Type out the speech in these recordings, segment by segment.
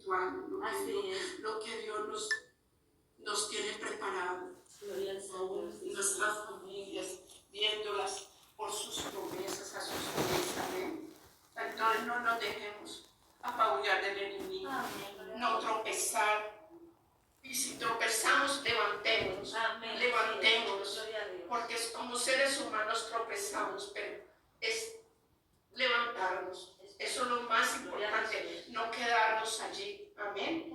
espiritual, lo que Dios nos tiene preparado. Nuestras familias, viéndolas por sus promesas, a sus promesas. Amén. Entonces no nos dejemos apabullar del enemigo, no tropezar. Y si tropezamos, levantémonos, levantémonos, porque como seres humanos tropezamos, pero es levantarnos. Eso es lo más importante, no quedarnos allí. Amén.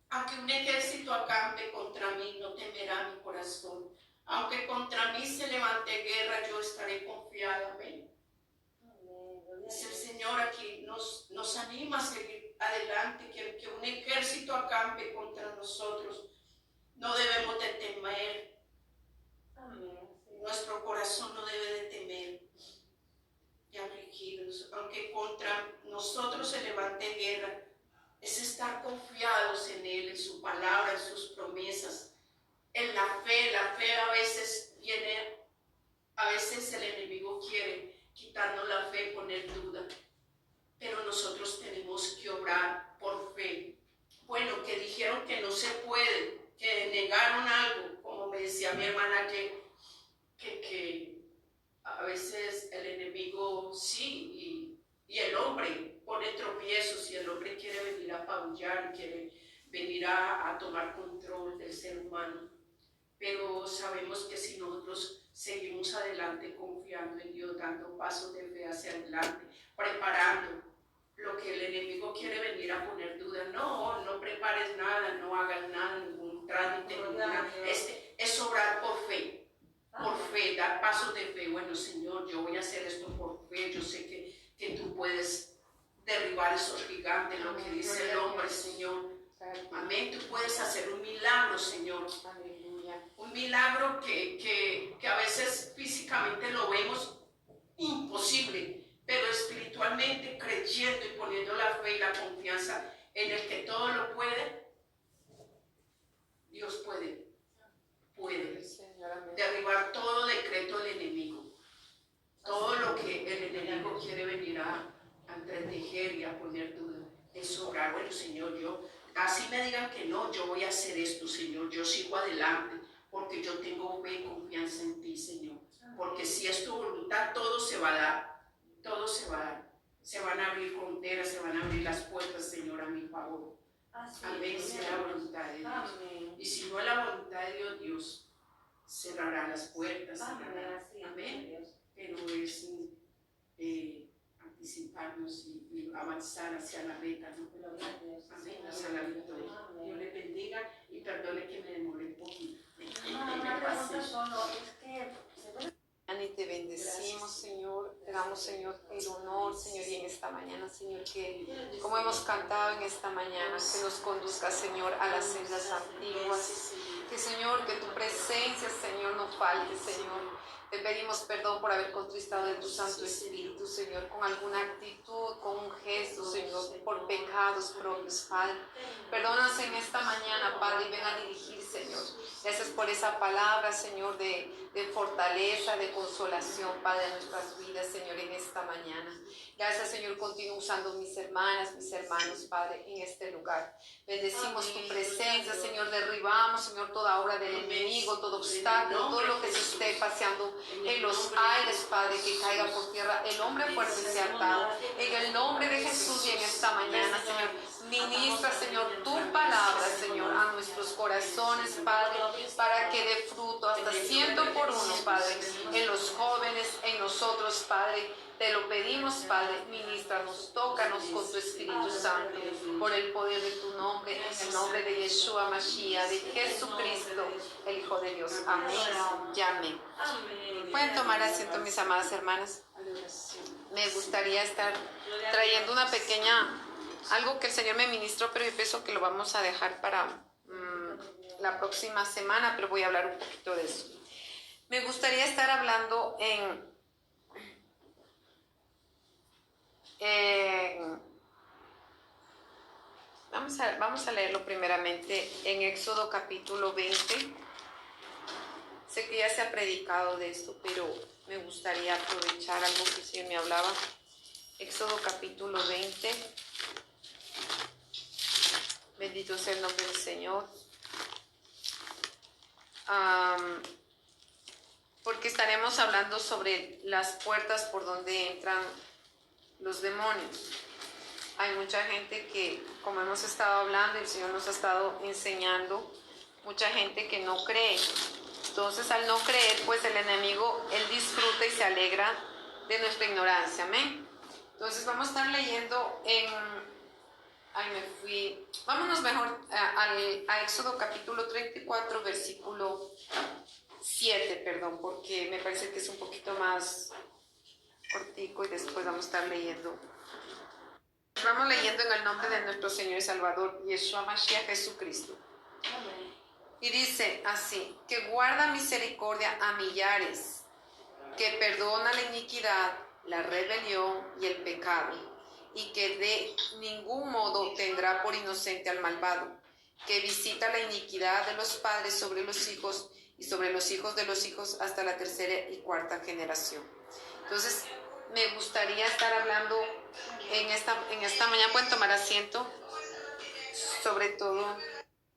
Aunque un ejército acampe contra mí, no temerá mi corazón. Aunque contra mí se levante guerra, yo estaré confiada. Amén. Dice el Señor aquí, nos anima a seguir adelante, que un ejército acampe contra nosotros. No debemos de temer. Nuestro corazón no debe de temer y afligidos. Aunque contra nosotros se levante guerra, es estar confiados en Él, en su palabra, en sus promesas, en la fe. La fe a veces viene, a veces el enemigo quiere quitarnos la fe, poner duda, pero nosotros tenemos que obrar por fe. Bueno, que dijeron que no se puede, que negaron algo, como me decía mi hermana ayer, que a veces el enemigo sí, y el hombre pone tropiezos, y el hombre quiere venir a apabullar, quiere venir a tomar control del ser humano. Pero sabemos que si nosotros seguimos adelante confiando en Dios, dando pasos de fe hacia adelante, preparando lo que el enemigo quiere venir a poner duda, no prepares nada, no hagas nada, ningún trámite, es obrar por fe, dar pasos de fe. Bueno, Señor, yo voy a hacer esto por fe, yo sé que tú puedes derribar esos gigantes, lo que dice el hombre, Señor. Amén, tú puedes hacer un milagro, Señor. Un milagro que a veces físicamente lo vemos imposible, pero espiritualmente creyendo y poniendo la fe y la confianza en el que todo lo puede, Dios puede derribar todo decreto del enemigo, todo lo que el enemigo quiere venir a entretejer y a poner duda. Es obrar. Bueno, Señor, yo, así me digan que no, yo voy a hacer esto, Señor, yo sigo adelante, porque yo tengo fe y confianza en ti, Señor. Porque si es tu voluntad, todo se va a dar. Todo se va a dar. Se van a abrir fronteras, se van a abrir las puertas, Señor, a mi favor. Amén, sea la voluntad de Dios. Y si no es la voluntad de Dios, Dios cerrará las puertas. Amén. Pero es anticiparnos y avanzar hacia la meta, ¿no? Amén, hacia la victoria. Dios le bendiga y perdone que me demore un poquito. Y te bendecimos, Señor, te damos, Señor, el honor, Señor, y en esta mañana, Señor, que como hemos cantado en esta mañana, que nos conduzca, Señor, a las sendas antiguas, que, Señor, que tu presencia, Señor, no falte, Señor. Te pedimos perdón por haber contristado de tu Santo Espíritu, Señor, con alguna actitud, con un gesto, Señor, por pecados propios, Padre. Perdónanos en esta mañana, Padre, y ven a dirigir, Señor. Gracias por esa palabra, Señor, de fortaleza, de consolación, Padre, de nuestras vidas, Señor, en esta mañana. Gracias, Señor, continúa usando mis hermanas, mis hermanos, Padre, en este lugar. Bendecimos tu presencia, Señor, derribamos, Señor, toda obra del enemigo, todo obstáculo, todo lo que se esté paseando en los aires, Padre, que caiga por tierra. El hombre fuerte sea atado. En el nombre de Jesús y en esta mañana, Señor, ministra, Señor, tu palabra, Señor, a nuestros corazones, Padre, para que dé fruto hasta 100 por uno, Padre, en los jóvenes, en nosotros, Padre. Te lo pedimos, Padre, ministranos, tócanos con tu Espíritu Santo, por el poder de tu nombre, en el nombre de Yeshua Mashiach, de Jesucristo, el Hijo de Dios. Amén y amén. Pueden tomar asiento, mis amadas hermanas. Me gustaría estar trayendo una pequeña, algo que el Señor me ministró, pero yo pienso que lo vamos a dejar para la próxima semana, pero voy a hablar un poquito de eso. Me gustaría estar hablando vamos a leerlo primeramente en Éxodo capítulo 20. Sé que ya se ha predicado de esto, pero me gustaría aprovechar algo que el Señor me hablaba. Éxodo capítulo 20. Bendito sea el nombre del Señor. Porque estaremos hablando sobre las puertas por donde entran los demonios. Hay mucha gente que, como hemos estado hablando, el Señor nos ha estado enseñando, mucha gente que no cree. Entonces, al no creer, pues el enemigo, él disfruta y se alegra de nuestra ignorancia. Amén. Entonces, vamos a estar leyendo vámonos mejor a Éxodo capítulo 34, versículo 7, perdón, porque me parece que es un poquito más cortico y después vamos a estar leyendo. Vamos leyendo en el nombre de nuestro Señor y Salvador, Yeshua Mashiach Jesucristo. Amén. Y dice así, que guarda misericordia a millares, que perdona la iniquidad, la rebelión y el pecado, y que de ningún modo tendrá por inocente al malvado, que visita la iniquidad de los padres sobre los hijos y sobre los hijos de los hijos hasta la tercera y cuarta generación. Entonces, me gustaría estar hablando en esta mañana, pueden tomar asiento, sobre todo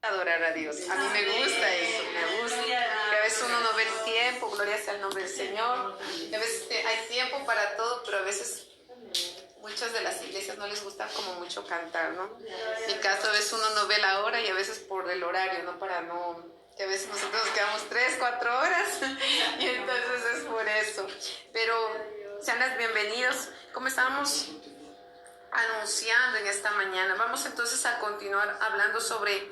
adorar a Dios. A mí me gusta eso, me gusta. Que a veces uno no ve el tiempo, gloria sea el nombre del Señor. Y a veces hay tiempo para todo, pero a veces muchas de las iglesias no les gusta como mucho cantar, ¿no? En mi caso, a veces uno no ve la hora y a veces por el horario, ¿no? Que a veces nosotros nos quedamos 3, 4 horas y entonces es por eso. Pero sean las bienvenidos. Como estábamos anunciando en esta mañana, vamos entonces a continuar hablando sobre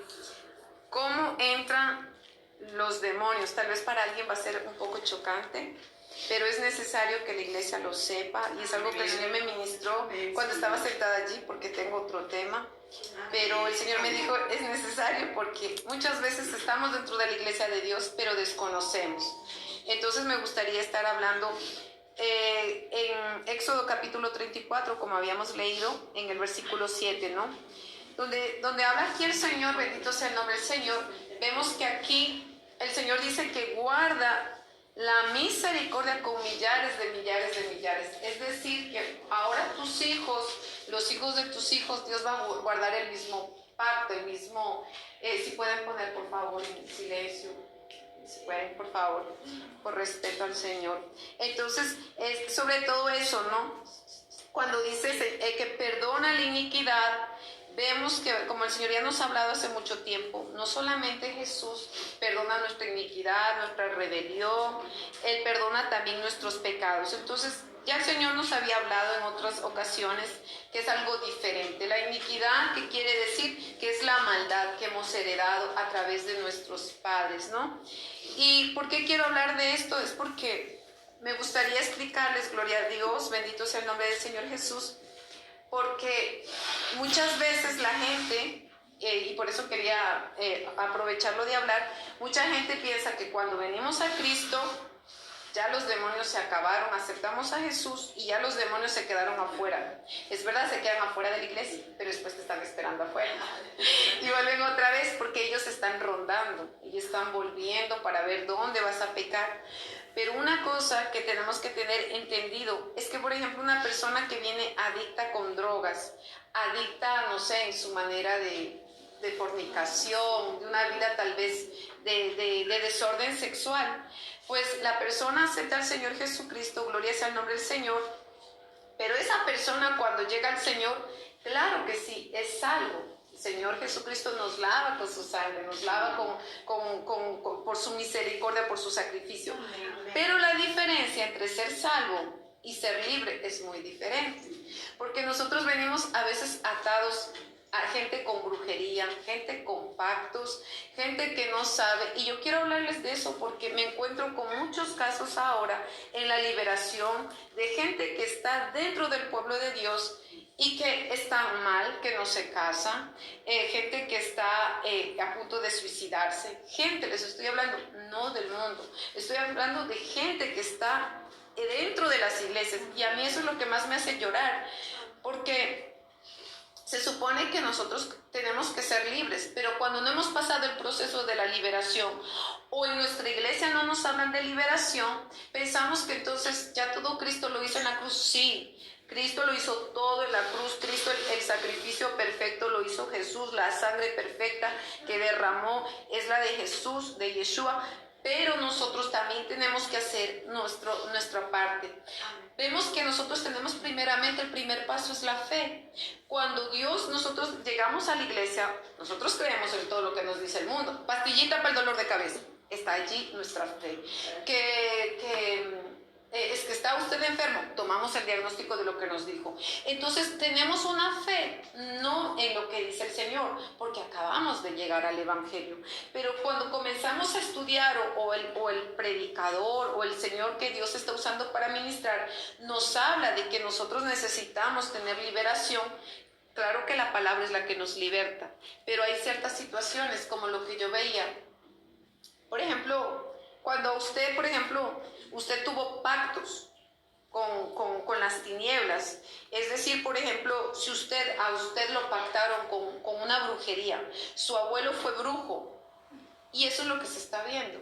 cómo entran los demonios. Tal vez para alguien va a ser un poco chocante, pero es necesario que la iglesia lo sepa y es algo que el Señor me ministró cuando estaba sentada allí, porque tengo otro tema. Pero el Señor me dijo, es necesario porque muchas veces estamos dentro de la iglesia de Dios, pero desconocemos. Entonces me gustaría estar hablando en Éxodo capítulo 34, como habíamos leído, en el versículo 7, ¿no? Donde habla aquí el Señor, bendito sea el nombre del Señor, vemos que aquí el Señor dice que guarda la misericordia con millares de millares de millares. Es decir, que ahora tus hijos, los hijos de tus hijos, Dios va a guardar el mismo pacto, el mismo... si pueden poner por favor en silencio, si pueden por favor, por respeto al Señor. Entonces, sobre todo eso, ¿no? Cuando dice que perdona la iniquidad, vemos que, como el Señor ya nos ha hablado hace mucho tiempo, no solamente Jesús perdona nuestra iniquidad, nuestra rebelión, Él perdona también nuestros pecados. Entonces, ya el Señor nos había hablado en otras ocasiones que es algo diferente. La iniquidad, ¿qué quiere decir? Que es la maldad que hemos heredado a través de nuestros padres, ¿no? ¿Y por qué quiero hablar de esto? Es porque me gustaría explicarles, gloria a Dios, bendito sea el nombre del Señor Jesús, porque muchas veces la gente, y por eso quería aprovecharlo de hablar, mucha gente piensa que cuando venimos a Cristo, ya los demonios se acabaron, aceptamos a Jesús y ya los demonios se quedaron afuera. Es verdad, se quedan afuera de la iglesia, pero después te están esperando afuera. Y vuelven otra vez porque ellos están rondando, ellos están volviendo para ver dónde vas a pecar. Pero una cosa que tenemos que tener entendido es que, por ejemplo, una persona que viene adicta con drogas, adicta, no sé, en su manera de fornicación, de una vida tal vez de desorden sexual, pues la persona acepta al Señor Jesucristo, gloria sea el nombre del Señor, pero esa persona cuando llega al Señor, claro que sí, es salvo. El Señor Jesucristo nos lava con su sangre, nos lava por su misericordia, por su sacrificio. Pero la diferencia entre ser salvo y ser libre es muy diferente, porque nosotros venimos a veces atados a gente con brujería, gente con pactos, gente que no sabe, y yo quiero hablarles de eso porque me encuentro con muchos casos ahora en la liberación de gente que está dentro del pueblo de Dios y que están mal, que no se casan, gente que está a punto de suicidarse, gente, les estoy hablando, no del mundo, estoy hablando de gente que está dentro de las iglesias, y a mí eso es lo que más me hace llorar, porque se supone que nosotros tenemos que ser libres, pero cuando no hemos pasado el proceso de la liberación o en nuestra iglesia no nos hablan de liberación, pensamos que entonces ya todo Cristo lo hizo en la cruz. Sí, Cristo lo hizo todo en la cruz. Cristo, el sacrificio perfecto lo hizo Jesús. La sangre perfecta que derramó es la de Jesús, de Yeshua. Pero nosotros también tenemos que hacer nuestra parte. Vemos que nosotros tenemos primeramente, el primer paso es la fe. Cuando nosotros llegamos a la iglesia, nosotros creemos en todo lo que nos dice el mundo. Pastillita para el dolor de cabeza. Está allí nuestra fe. Es que está usted enfermo, tomamos el diagnóstico de lo que nos dijo. Entonces tenemos una fe, no en lo que dice el Señor, porque acabamos de llegar al Evangelio. Pero cuando comenzamos a estudiar o el predicador o el Señor que Dios está usando para ministrar nos habla de que nosotros necesitamos tener liberación, claro que la palabra es la que nos liberta, pero hay ciertas situaciones como lo que yo veía. Por ejemplo, cuando usted tuvo pactos con las tinieblas, es decir, por ejemplo, si a usted lo pactaron con una brujería, su abuelo fue brujo, y eso es lo que se está viendo.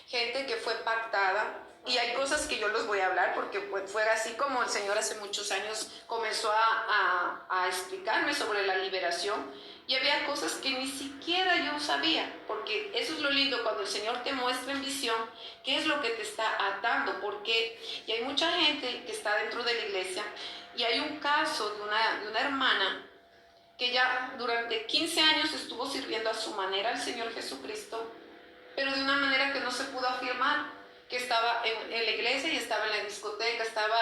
Gente que fue pactada, y hay cosas que yo les voy a hablar porque fue así como el Señor hace muchos años comenzó a explicarme sobre la liberación. Y había cosas que ni siquiera yo sabía, porque eso es lo lindo cuando el Señor te muestra en visión qué es lo que te está atando, porque y hay mucha gente que está dentro de la iglesia, y hay un caso de una hermana que ya durante 15 años estuvo sirviendo a su manera al Señor Jesucristo, pero de una manera que no se pudo afirmar, que estaba en la iglesia y estaba en la discoteca, estaba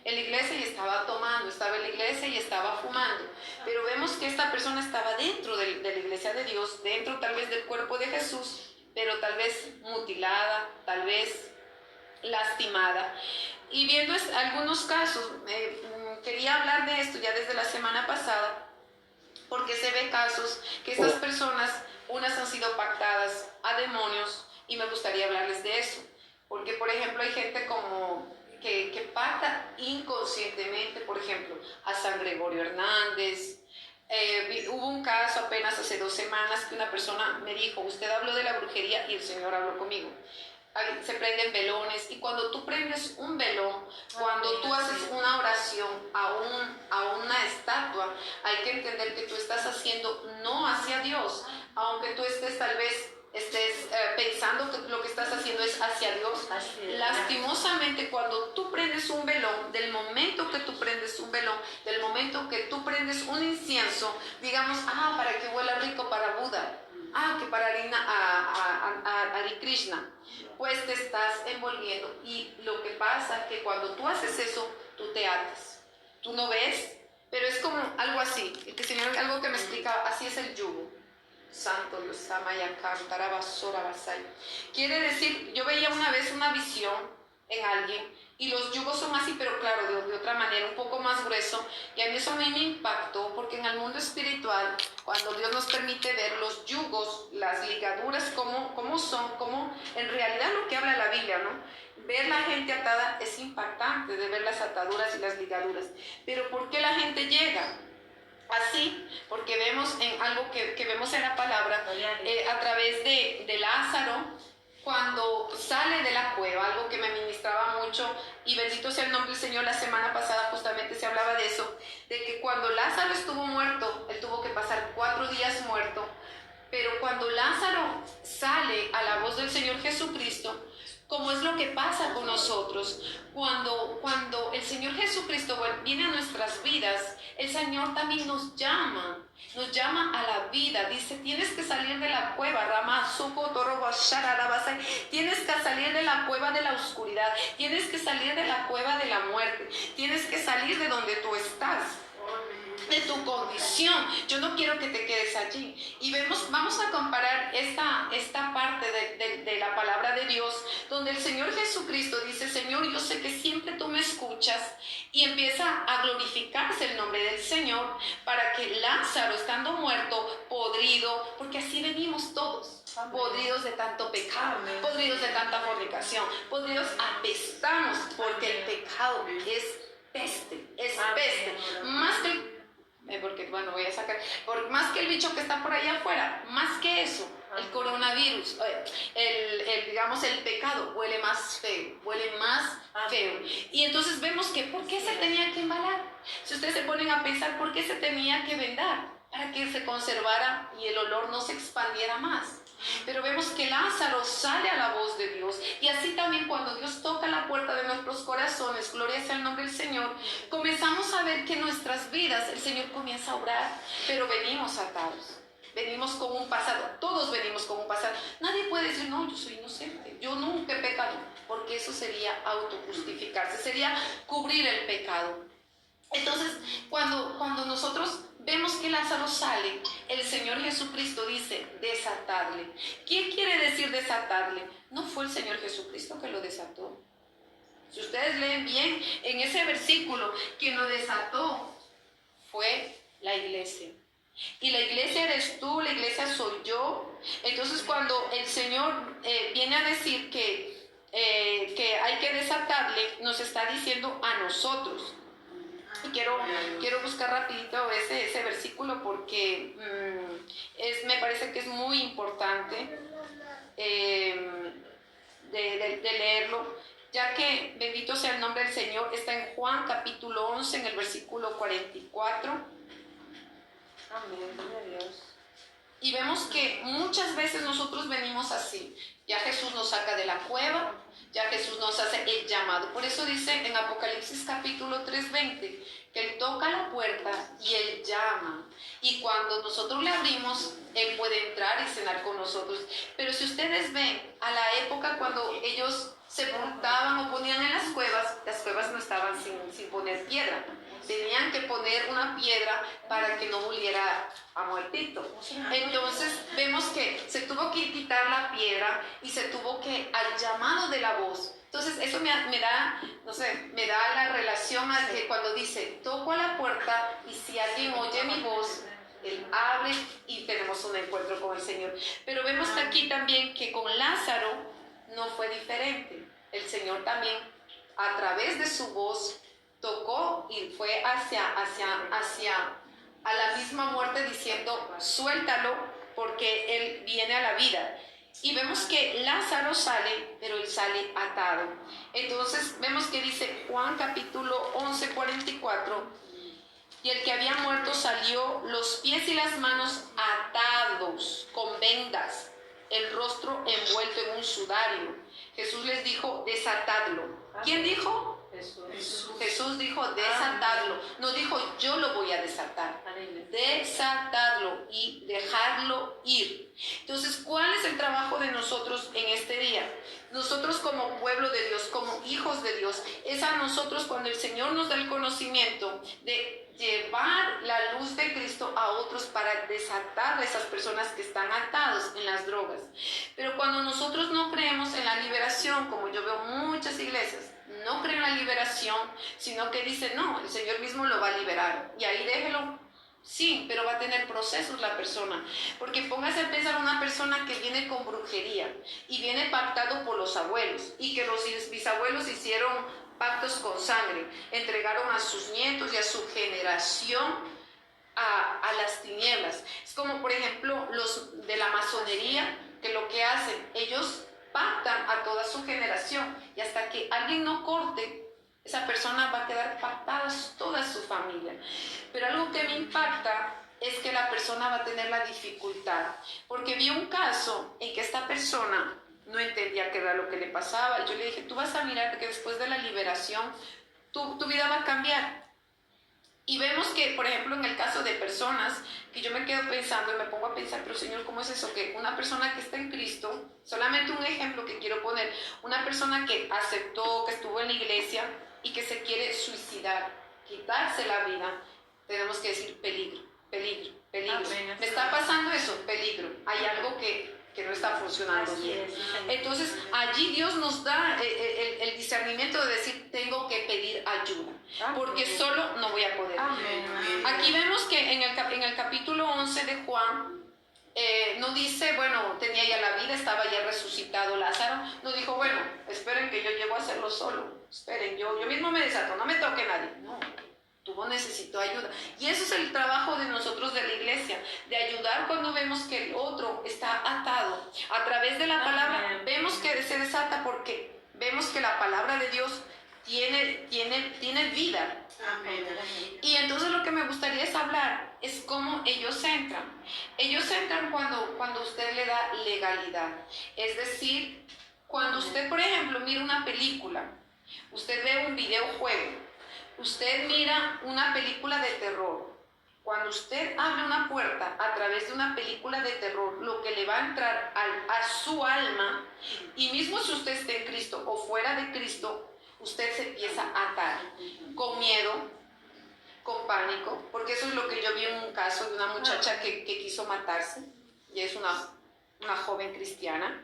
en la iglesia y estaba tomando, estaba en la iglesia y estaba fumando. Pero vemos que esta persona estaba dentro de la iglesia de Dios, dentro tal vez del cuerpo de Jesús, pero tal vez mutilada, tal vez lastimada. Y viendo algunos casos, quería hablar de esto ya desde la semana pasada, porque se ven casos que estas personas, unas han sido pactadas a demonios, y me gustaría hablarles de eso. Porque, por ejemplo, hay gente que pacta inconscientemente, por ejemplo, a San Gregorio Hernández. Hubo un caso apenas hace 2 semanas que una persona me dijo, usted habló de la brujería y el Señor habló conmigo. Se prenden velones, y cuando tú prendes un velón, cuando tú haces una oración a una estatua, hay que entender que tú estás haciendo no hacia Dios, aunque tú estés tal vez pensando que lo que estás haciendo es hacia Dios. Lastimosamente, cuando tú prendes un velón, del momento que tú prendes un velón, del momento que tú prendes un incienso, digamos, para que huela rico para Buda, que para Hare Krishna, pues te estás envolviendo. Y lo que pasa es que cuando tú haces eso, tú te atas. Tú no ves, pero es como algo así. El Señor, algo que me explica, así es el yugo. Santo Dios, quiere decir, yo veía una vez una visión en alguien, y los yugos son así, pero claro, de otra manera, un poco más grueso, y a mí eso me impactó, porque en el mundo espiritual, cuando Dios nos permite ver los yugos, las ligaduras, cómo son, cómo en realidad lo que habla la Biblia, ¿no? Ver la gente atada es impactante, de ver las ataduras y las ligaduras, pero ¿por qué la gente llega así? Porque vemos en algo que vemos en la palabra, a través de Lázaro, cuando sale de la cueva, algo que me ministraba mucho, y bendito sea el nombre del Señor. La semana pasada justamente se hablaba de eso, de que cuando Lázaro estuvo muerto, él tuvo que pasar 4 días muerto, pero cuando Lázaro sale a la voz del Señor Jesucristo, como es lo que pasa con nosotros, cuando el Señor Jesucristo viene a nuestras vidas, el Señor también nos llama a la vida. Dice, tienes que salir de la cueva, tienes que salir de la cueva de la oscuridad, tienes que salir de la cueva de la muerte, tienes que salir de donde tú estás, de tu condición. Yo no quiero que te quedes allí. Y vamos a comparar esta parte de la palabra de Dios, donde el Señor Jesucristo dice, Señor, yo sé que siempre tú me escuchas, y empieza a glorificarse el nombre del Señor, para que Lázaro, estando muerto, podrido, porque así venimos todos, podridos de tanto pecado, podridos de tanta fornicación, podridos, apestamos, porque el pecado es peste, más que porque bueno, voy a sacar, por más que el bicho que está por allá afuera, más que eso, el coronavirus, digamos el pecado huele más feo, huele más feo. Y entonces vemos que ¿por qué se tenía que embalar? Si ustedes se ponen a pensar, ¿por qué se tenía que vendar? Para que se conservara y el olor no se expandiera más. Pero vemos que Lázaro sale a la voz de Dios, y así también cuando Dios toca la puerta de nuestros corazones, gloria sea el nombre del Señor, comenzamos a ver que en nuestras vidas el Señor comienza a obrar, pero venimos atados, venimos con un pasado, todos venimos con un pasado. Nadie puede decir, no, yo soy inocente, yo nunca he pecado, porque eso sería autojustificarse, sería cubrir el pecado. Entonces, cuando nosotros vemos que Lázaro sale, el Señor Jesucristo dice, desatadle. ¿Qué quiere decir desatarle? No fue el Señor Jesucristo que lo desató. Si ustedes leen bien, en ese versículo, quien lo desató fue la iglesia. Y la iglesia eres tú, la iglesia soy yo. Entonces, cuando el Señor viene a decir que hay que desatarle, nos está diciendo a nosotros. Y quiero buscar rapidito ese versículo porque me parece que es muy importante de leerlo, ya que bendito sea el nombre del Señor. Está en Juan capítulo 11 en el versículo 44. Amén, gloria a Dios. Y vemos que muchas veces nosotros venimos así. Ya Jesús nos saca de la cueva, ya Jesús nos hace el llamado. Por eso dice en Apocalipsis capítulo 3:20 que Él toca la puerta y Él llama. Y cuando nosotros le abrimos, Él puede entrar y cenar con nosotros. Pero si ustedes ven, a la época cuando ellos sepultaban o ponían en las cuevas no estaban sin poner piedra. Tenían que poner una piedra para que no oliera a muertito. Entonces vemos que se tuvo que quitar la piedra y se tuvo que al llamado de la voz. Entonces eso me da la relación a que cuando dice, toco a la puerta y si alguien oye mi voz, Él abre y tenemos un encuentro con el Señor. Pero vemos aquí también que con Lázaro no fue diferente. El Señor también, a través de su voz, tocó y fue hacia a la misma muerte diciendo, suéltalo porque Él viene a la vida. Y vemos que Lázaro sale, pero él sale atado. Entonces vemos que dice Juan capítulo 11, 44, y el que había muerto salió, los pies y las manos atados con vendas, el rostro envuelto en un sudario. Jesús les dijo, desatadlo. ¿Quién dijo? Jesús dijo, desatadlo. No dijo, yo lo voy a desatar. Desatadlo y dejarlo ir. Entonces, ¿cuál es el trabajo de nosotros en este día? Nosotros como pueblo de Dios, como hijos de Dios, es a nosotros cuando el Señor nos da el conocimiento de llevar la luz de Cristo a otros para desatar a esas personas que están atados en las drogas. Pero cuando nosotros no creemos en la liberación, como yo veo muchas iglesias, no creen en la liberación, sino que dicen, no, el Señor mismo lo va a liberar, y ahí déjelo. Sí, pero va a tener procesos la persona, porque póngase a pensar una persona que viene con brujería y viene pactado por los abuelos, y que los bisabuelos hicieron pactos con sangre, entregaron a sus nietos y a su generación a las tinieblas. Es como por ejemplo los de la masonería, que lo que hacen, ellos pactan a toda su generación, y hasta que alguien no corte, esa persona va a quedar pactada toda su familia. Pero algo que me impacta es que la persona va a tener la dificultad, porque vi un caso en que esta persona no entendía qué era lo que le pasaba. Yo le dije, tú vas a mirar que después de la liberación tu vida va a cambiar. Y vemos que, por ejemplo, en el caso de personas que yo me quedo pensando y me pongo a pensar, pero Señor, ¿cómo es eso? Que una persona que está en Cristo, solamente un ejemplo que quiero poner, una persona que aceptó, que estuvo en la iglesia y que se quiere suicidar, quitarse la vida, tenemos que decir peligro, peligro, peligro. Amén. ¿Me está pasando eso? Peligro. Hay algo que no está funcionando bien. Entonces allí Dios nos da el discernimiento de decir, tengo que pedir ayuda, porque solo no voy a poder. Aquí vemos que en el capítulo 11 de Juan no dice, bueno, tenía ya la vida, estaba ya resucitado Lázaro. No dijo, bueno, esperen que yo llego a hacerlo solo, esperen, yo mismo me desato, no me toque nadie. No, necesitó ayuda. Y eso es el trabajo de nosotros de la iglesia, de ayudar cuando vemos que el otro está atado. A través de la palabra vemos que se desata porque vemos que la palabra de Dios tiene vida. Amén. Y entonces lo que me gustaría es hablar, es cómo ellos entran. Ellos entran cuando usted le da legalidad. Es decir, cuando usted, por ejemplo, mira una película, usted ve un videojuego, usted mira una película de terror. Cuando usted abre una puerta a través de una película de terror, lo que le va a entrar a su alma, y mismo si usted esté en Cristo o fuera de Cristo, usted se empieza a atar con miedo, con pánico, porque eso es lo que yo vi en un caso de una muchacha que quiso matarse, y es una joven cristiana.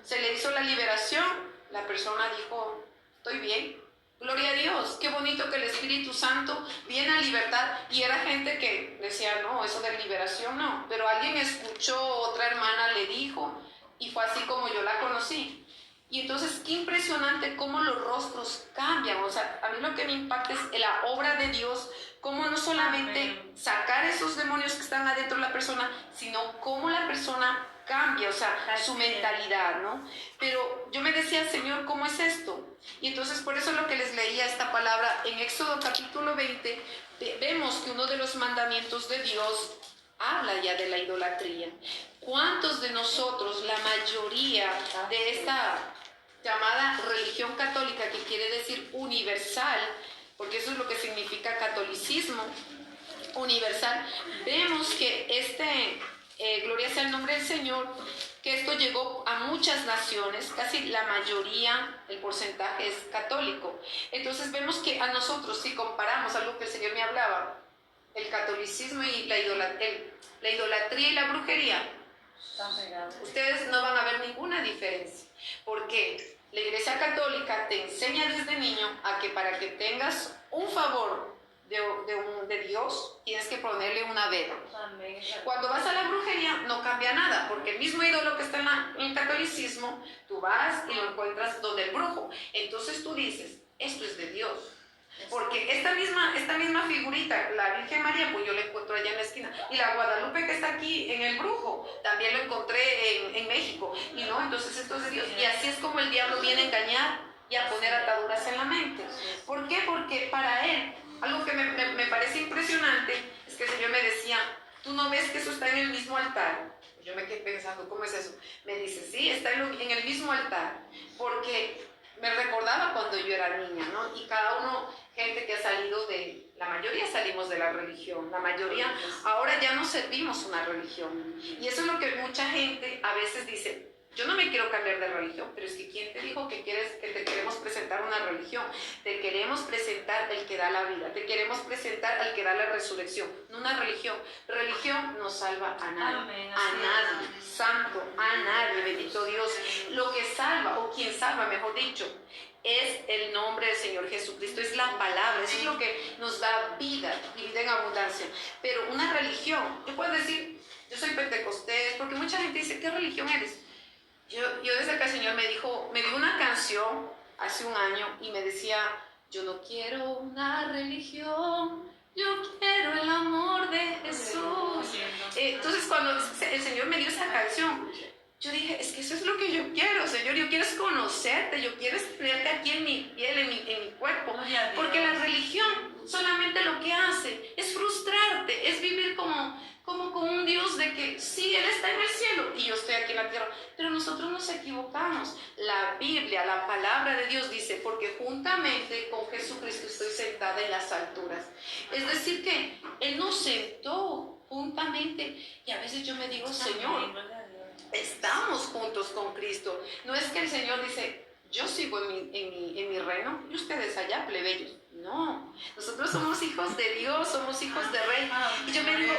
Se le hizo la liberación, la persona dijo, estoy bien, gloria a Dios, qué bonito que el Espíritu Santo viene a libertad. Y era gente que decía, no, eso de liberación no, pero alguien escuchó, otra hermana le dijo, y fue así como yo la conocí. Y entonces qué impresionante cómo los rostros cambian. O sea, a mí lo que me impacta es la obra de Dios, cómo no solamente sacar esos demonios que están adentro de la persona, sino cómo la persona cambia, o sea, su mentalidad, ¿no? Pero yo me decía, Señor, ¿cómo es esto? Y entonces por eso lo que les leía esta palabra en Éxodo capítulo 20, vemos que uno de los mandamientos de Dios habla ya de la idolatría. ¿Cuántos de nosotros, la mayoría de esta llamada religión católica, que quiere decir universal, porque eso es lo que significa catolicismo, universal, vemos que gloria sea el nombre del Señor, que esto llegó a muchas naciones, casi la mayoría, el porcentaje es católico. Entonces vemos que a nosotros, si comparamos algo que el Señor me hablaba, el catolicismo y la idolatría y la brujería, ustedes no van a ver ninguna diferencia, porque la Iglesia Católica te enseña desde niño a que para que tengas un favor de Dios, tienes que ponerle una vela. Cuando vas a la brujería no cambia nada, porque el mismo ídolo que está en el catolicismo, tú vas y lo encuentras donde el brujo. Entonces tú dices, esto es de Dios. Porque esta misma figurita, la Virgen María, pues yo la encuentro allá en la esquina. Y la Guadalupe que está aquí en el brujo, también lo encontré en México. Y no, entonces esto es de Dios. Y así es como el diablo viene a engañar y a poner ataduras en la mente. ¿Por qué? Porque para él, algo que me parece impresionante, es que el Señor me decía, ¿tú no ves que eso está en el mismo altar? Yo me quedé pensando, ¿cómo es eso? Me dice, sí, está en el mismo altar. Porque me recordaba cuando yo era niña, ¿no? Y cada uno, gente que ha salido la mayoría salimos de la religión, la mayoría ahora ya no servimos una religión. Y eso es lo que mucha gente a veces dice, yo no me quiero cambiar de religión, pero es que ¿quién te dijo que te queremos presentar una religión? Te queremos presentar el que da la vida, te queremos presentar al que da la resurrección, no una religión. Religión no salva a nadie, Amén, a nadie, santo, a nadie, bendito Dios. Lo que salva, o quien salva, mejor dicho, es el nombre del Señor Jesucristo, es la palabra, eso es lo que nos da vida y vida en abundancia. Pero una religión, yo puedo decir, yo soy pentecostés, porque mucha gente dice, ¿qué religión eres? Yo desde que el Señor me dio una canción hace un año y me decía, yo no quiero una religión, yo quiero el amor de Jesús. Entonces cuando el Señor me dio esa canción, yo dije, es que eso es lo que yo quiero, Señor, yo quiero conocerte, yo quiero tenerte aquí en mi piel, en mi cuerpo, porque la religión solamente lo que hace es frustrarte, es vivir como con un Dios de que sí, Él está en el cielo y yo estoy aquí en la tierra, pero nosotros nos equivocamos. La Biblia, la palabra de Dios dice, porque juntamente con Jesucristo estoy sentada en las alturas. Es decir que Él nos sentó juntamente y a veces yo me digo, Señor, estamos juntos con Cristo. No es que el Señor dice, yo sigo en mi reino y ustedes allá, plebeyos. No, nosotros somos hijos de Dios, somos hijos de Rey. Y yo me digo,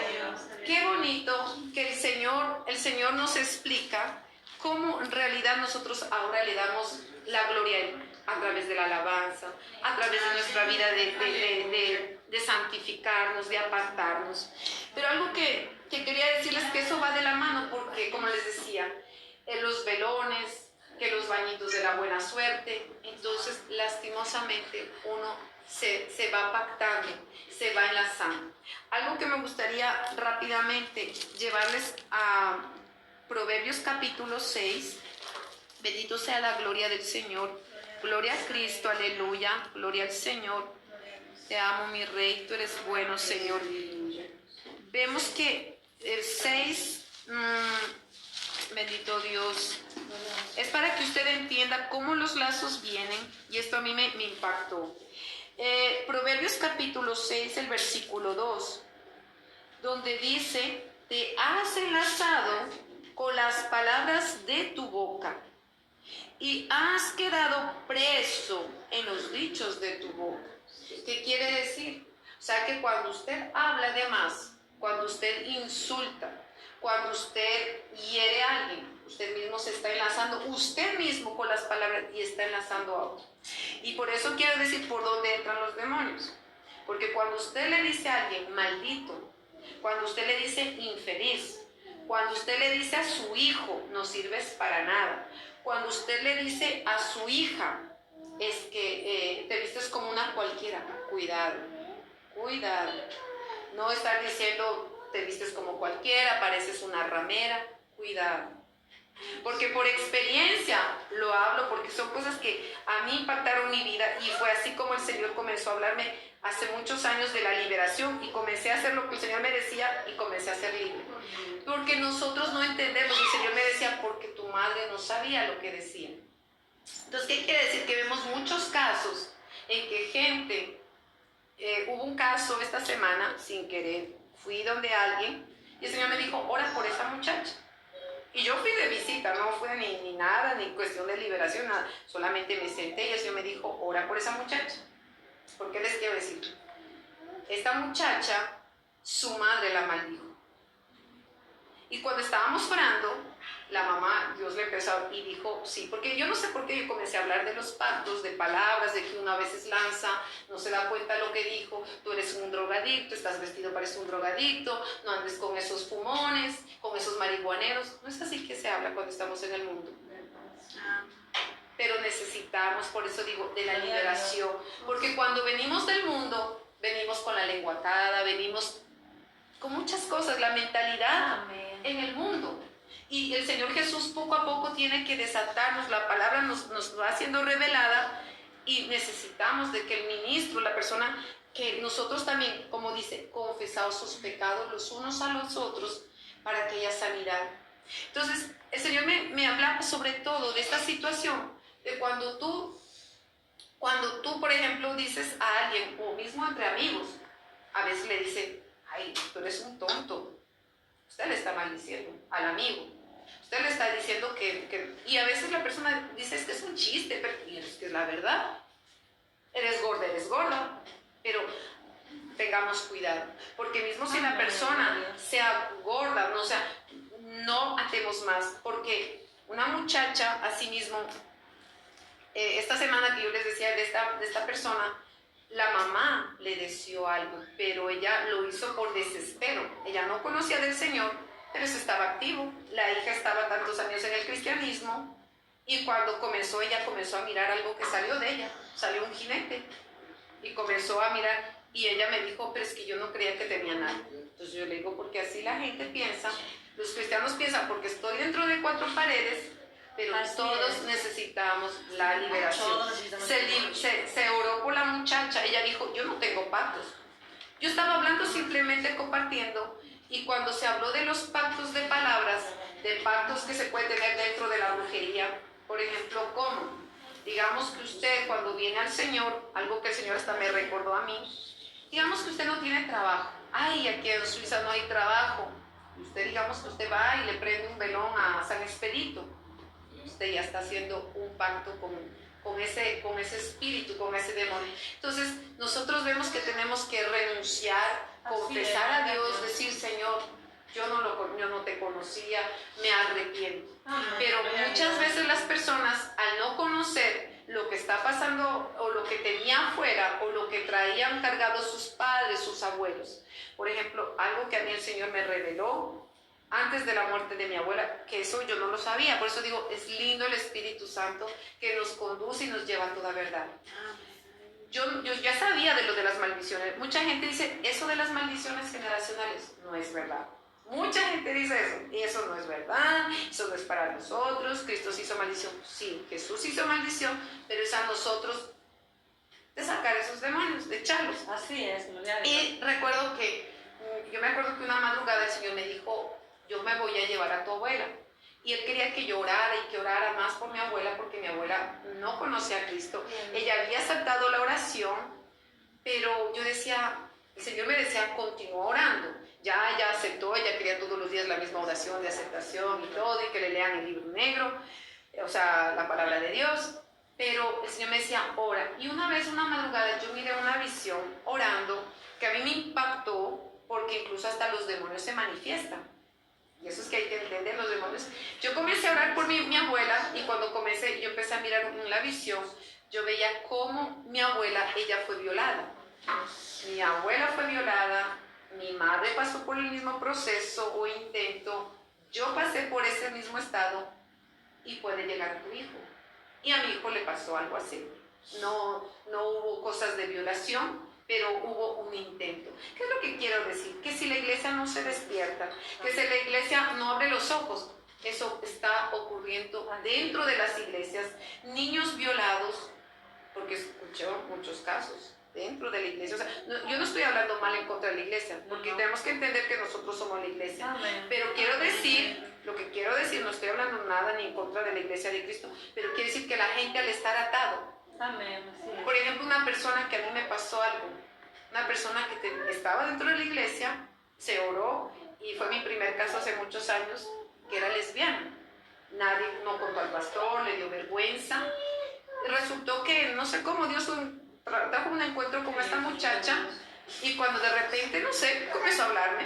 qué bonito que el Señor nos explica cómo en realidad nosotros ahora le damos la gloria a Él a través de la alabanza, a través de nuestra vida de santificarnos, de apartarnos. Pero algo que quería decirles que eso va de la mano porque, como les decía, los velones, que los bañitos de la buena suerte, entonces lastimosamente uno se va pactando, se va enlazando. Algo que me gustaría rápidamente llevarles a Proverbios capítulo 6. Bendito sea la gloria del Señor. Gloria a Cristo, aleluya. Gloria al Señor. Te amo, mi Rey, tú eres bueno, Señor. Vemos que el 6, bendito Dios, es para que usted entienda cómo los lazos vienen, y esto a mí me impactó. Proverbios capítulo 6, el versículo 2, donde dice: te has enlazado con las palabras de tu boca y has quedado preso en los dichos de tu boca. ¿Qué quiere decir? O sea que cuando usted habla de más, cuando usted insulta, cuando usted hiere a alguien, usted mismo se está enlazando, usted mismo con las palabras, y está enlazando a otro. Y por eso quiero decir por dónde entran los demonios. Porque cuando usted le dice a alguien maldito, cuando usted le dice infeliz, cuando usted le dice a su hijo no sirves para nada, cuando usted le dice a su hija es que te vistes como una cualquiera, cuidado, cuidado. No estar diciendo te vistes como cualquiera, pareces una ramera, cuidado. Porque por experiencia lo hablo, porque son cosas que a mí impactaron mi vida, y fue así como el Señor comenzó a hablarme hace muchos años de la liberación, y comencé a hacer lo que el Señor me decía y comencé a ser libre. Porque nosotros no entendemos, el Señor me decía, porque tu madre no sabía lo que decía. Entonces, ¿qué quiere decir? Que vemos muchos casos en que gente, hubo un caso esta semana, sin querer, fui donde alguien y el Señor me dijo, ora por esa muchacha. Y yo fui de visita, no fue ni nada, ni cuestión de liberación, nada. Solamente me senté y el Señor me dijo, ora por esa muchacha. ¿Por qué les quiero decir? Esta muchacha, su madre la maldijo. Y cuando estábamos orando, la mamá, Dios le empezó y dijo, sí, porque yo no sé por qué yo comencé a hablar de los pactos, de palabras, de que uno a veces lanza, no se da cuenta de lo que dijo, tú eres un drogadicto, estás vestido, pareces un drogadicto, no andes con esos fumones, con esos marihuaneros. No es así que se habla cuando estamos en el mundo. Pero necesitamos, por eso digo, de la liberación, porque cuando venimos del mundo, venimos con la lengua atada, venimos con muchas cosas, la mentalidad en el mundo. Y el Señor Jesús poco a poco tiene que desatarnos, la palabra nos va siendo revelada, y necesitamos de que el ministro, la persona, que nosotros también, como dice, confesaos sus pecados los unos a los otros para que haya sanidad. Entonces, el Señor me habla sobre todo de esta situación, de cuando tú, por ejemplo, dices a alguien, o mismo entre amigos, a veces le dicen, ay, tú eres un tonto. Usted le está maldiciendo al amigo. Usted le está diciendo y a veces la persona dice, es que es un chiste, pero es que es la verdad. Eres gorda, pero tengamos cuidado. Porque mismo si la persona sea gorda, no atemos más. Porque una muchacha, así mismo, esta semana que yo les decía de esta persona, la mamá le deseó algo, pero ella lo hizo por desespero. Ella no conocía del Señor, pero eso estaba activo. La hija estaba tantos años en el cristianismo, y cuando ella comenzó a mirar algo que salió de ella, salió un jinete, y comenzó a mirar, y ella me dijo, pero es que yo no creía que tenía nada. Entonces yo le digo, porque así la gente piensa, los cristianos piensan, porque estoy dentro de 4 paredes, pero todos necesitamos la liberación. Se oró por la muchacha, ella dijo, yo no tengo pactos. Yo estaba hablando, simplemente compartiendo, y cuando se habló de los pactos de palabras, de pactos que se puede tener dentro de la brujería, por ejemplo, ¿cómo? Digamos que usted cuando viene al Señor, algo que el Señor hasta me recordó a mí, digamos que usted no tiene trabajo. Ay, aquí en Suiza no hay trabajo. Digamos que usted va y le prende un velón a San Expedito. Usted ya está haciendo un pacto con ese espíritu, con ese demonio. Entonces, nosotros vemos que tenemos que renunciar, confesar a Dios, decir, Señor, yo no te conocía, me arrepiento. Pero muchas veces las personas, al no conocer lo que está pasando, o lo que tenía afuera, o lo que traían cargado sus padres, sus abuelos. Por ejemplo, algo que a mí el Señor me reveló antes de la muerte de mi abuela, que eso yo no lo sabía. Por eso digo, es lindo el Espíritu Santo que nos conduce y nos lleva a toda verdad. yo ya sabía de lo de las maldiciones. Mucha gente dice, eso de las maldiciones generacionales no es verdad. Mucha gente dice eso, y eso no es verdad, eso no es para nosotros, Cristo hizo maldición. Sí, Jesús hizo maldición, pero es a nosotros de sacar esos demonios, de echarlos. Así es, gloria a Dios. Y recuerdo que, yo me acuerdo que una madrugada el Señor me dijo, yo me voy a llevar a tu abuela. Y Él quería que yo orara y que orara más por mi abuela, porque mi abuela no conocía a Cristo. Ella había saltado la oración, pero yo decía, el Señor me decía, continúa orando. Ya aceptó, ella quería todos los días la misma oración de aceptación y todo, y que le lean el libro negro, o sea, la palabra de Dios. Pero el Señor me decía, ora. Y una vez, una madrugada, yo miré una visión orando que a mí me impactó, porque incluso hasta los demonios se manifiestan. Y eso es que hay que entender los demonios. Yo comencé a orar por mi abuela, y cuando yo empecé a mirar en la visión, yo veía cómo mi abuela, ella fue violada. Mi abuela fue violada, mi madre pasó por el mismo proceso o intento, yo pasé por ese mismo estado, y puede llegar a tu hijo. Y a mi hijo le pasó algo así. No hubo cosas de violación, pero hubo un intento. ¿Qué es lo que quiero decir? Que si la iglesia no se despierta, que si la iglesia no abre los ojos, eso está ocurriendo dentro de las iglesias. Niños violados, porque escuché muchos casos dentro de la iglesia. O sea, yo no estoy hablando mal en contra de la iglesia, porque tenemos que entender que nosotros somos la iglesia. Pero quiero decir, lo que quiero decir, no estoy hablando nada ni en contra de la iglesia de Cristo, pero quiero decir que la gente al estar atado, por ejemplo, una persona que a mí me pasó algo, una persona que estaba dentro de la iglesia, se oró, y fue mi primer caso hace muchos años, que era lesbiana. Nadie no contó al pastor, le dio vergüenza. Resultó que no sé cómo Dios trajo un encuentro con esta muchacha, y cuando de repente, no sé, comenzó a hablarme.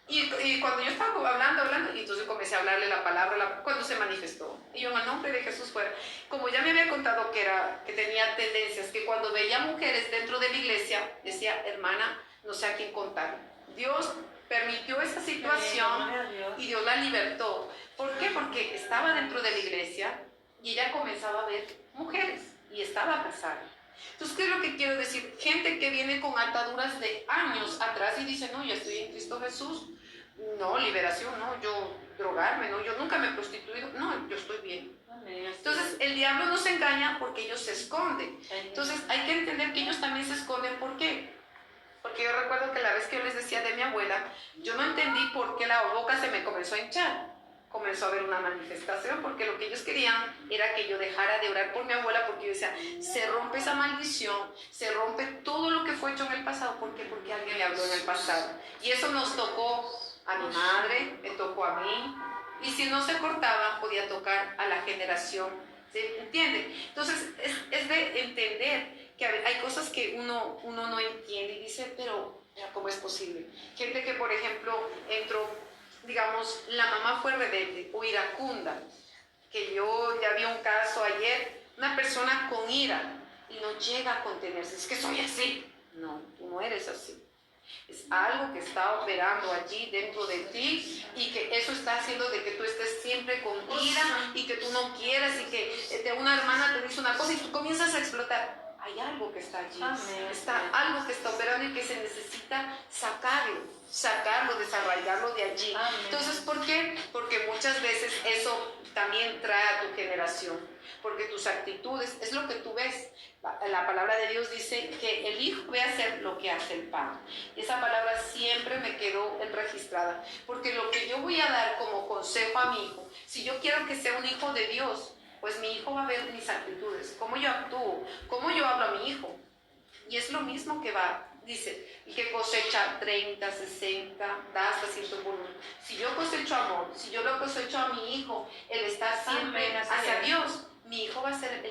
Y cuando yo estaba hablando, y entonces comencé a hablarle la palabra, cuando se manifestó. Y yo, en el nombre de Jesús, fuera. Como ya me había contado que tenía tendencias, que cuando veía mujeres dentro de la iglesia, decía, hermana, no sé a quién contar. Dios permitió esa situación y Dios la libertó. ¿Por qué? Porque estaba dentro de la iglesia y ella comenzaba a ver mujeres y estaba casada. Entonces, ¿qué es lo que quiero decir? Gente que viene con ataduras de años atrás y dice, no, yo estoy en Cristo Jesús. No, liberación, no, yo drogarme, no, yo nunca me he prostituido, no, yo estoy bien. Entonces, el diablo nos engaña porque ellos se esconden. Entonces, hay que entender que ellos también se esconden. ¿Por qué? Porque yo recuerdo que la vez que yo les decía de mi abuela, yo no entendí por qué la boca se me comenzó a hinchar. Comenzó a haber una manifestación, porque lo que ellos querían era que yo dejara de orar por mi abuela, porque yo decía, se rompe esa maldición, se rompe todo lo que fue hecho en el pasado. ¿Por qué? Porque alguien le habló en el pasado. Y eso nos tocó a mi madre, me tocó a mí, y si no se cortaba, podía tocar a la generación. ¿Se entiende? Entonces, es de entender que hay cosas que uno no entiende y dice, pero ¿cómo es posible? Gente que, por ejemplo, entró, digamos, la mamá fue rebelde o iracunda, que yo ya vi un caso ayer, una persona con ira y no llega a contenerse, es que soy así. No, tú no eres así. Es algo que está operando allí dentro de ti, y que eso está haciendo de que tú estés siempre con ira y que tú no quieras, y que una hermana te dice una cosa y tú comienzas a explotar. Hay algo que está allí, algo que está operando y que se necesita sacarlo, desarraigarlo de allí. Entonces, ¿por qué? Porque muchas veces eso también trae a tu generación, porque tus actitudes es lo que tú ves. La palabra de Dios dice que el hijo ve hacer lo que hace el padre. Esa palabra siempre me quedó registrada, porque lo que yo voy a dar como consejo a mi hijo, si yo quiero que sea un hijo de Dios, pues mi hijo va a ver mis actitudes, cómo yo actúo, cómo yo hablo a mi hijo. Y es lo mismo que dice, el que cosecha 30, 60, da hasta 100 por uno. Si yo cosecho amor, si yo lo cosecho a mi hijo, él está siempre hacia Dios, mi hijo va a ser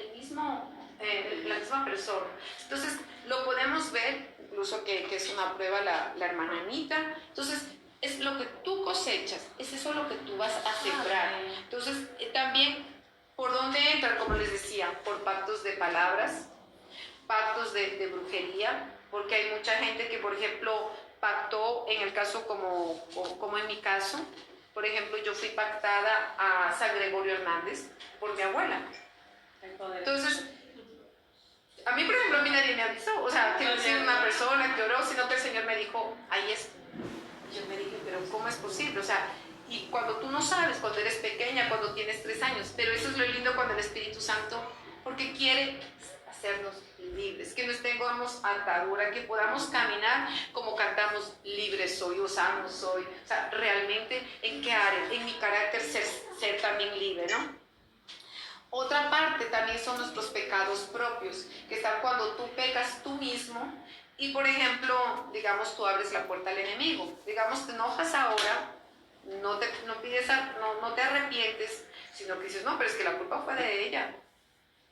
la misma persona. Entonces, lo podemos ver, incluso que es una prueba la hermana Anita. Entonces, es lo que tú cosechas, es eso lo que tú vas a sembrar. Entonces, también, ¿por dónde entran? Como les decía, por pactos de palabras, pactos de brujería, porque hay mucha gente que, por ejemplo, pactó, en el caso como en mi caso, por ejemplo, yo fui pactada a San Gregorio Hernández por mi abuela. Entonces, A mí, por ejemplo, a mí nadie me avisó. O sea, que si una persona que oró, sino que el Señor me dijo, ahí está. Yo me dije, pero ¿cómo es posible? O sea, y cuando tú no sabes, cuando eres pequeña, cuando tienes 3 años, pero eso es lo lindo cuando el Espíritu Santo, porque quiere hacernos libres, que no tengamos atadura, que podamos caminar como cantamos, libre soy, o sano soy. O sea, realmente, ¿en qué área? En mi carácter ser también libre, ¿no? Otra parte también son nuestros pecados propios, que están cuando tú pecas tú mismo y, por ejemplo, digamos, tú abres la puerta al enemigo. Digamos, te enojas ahora, no te arrepientes, sino que dices, no, pero es que la culpa fue de ella.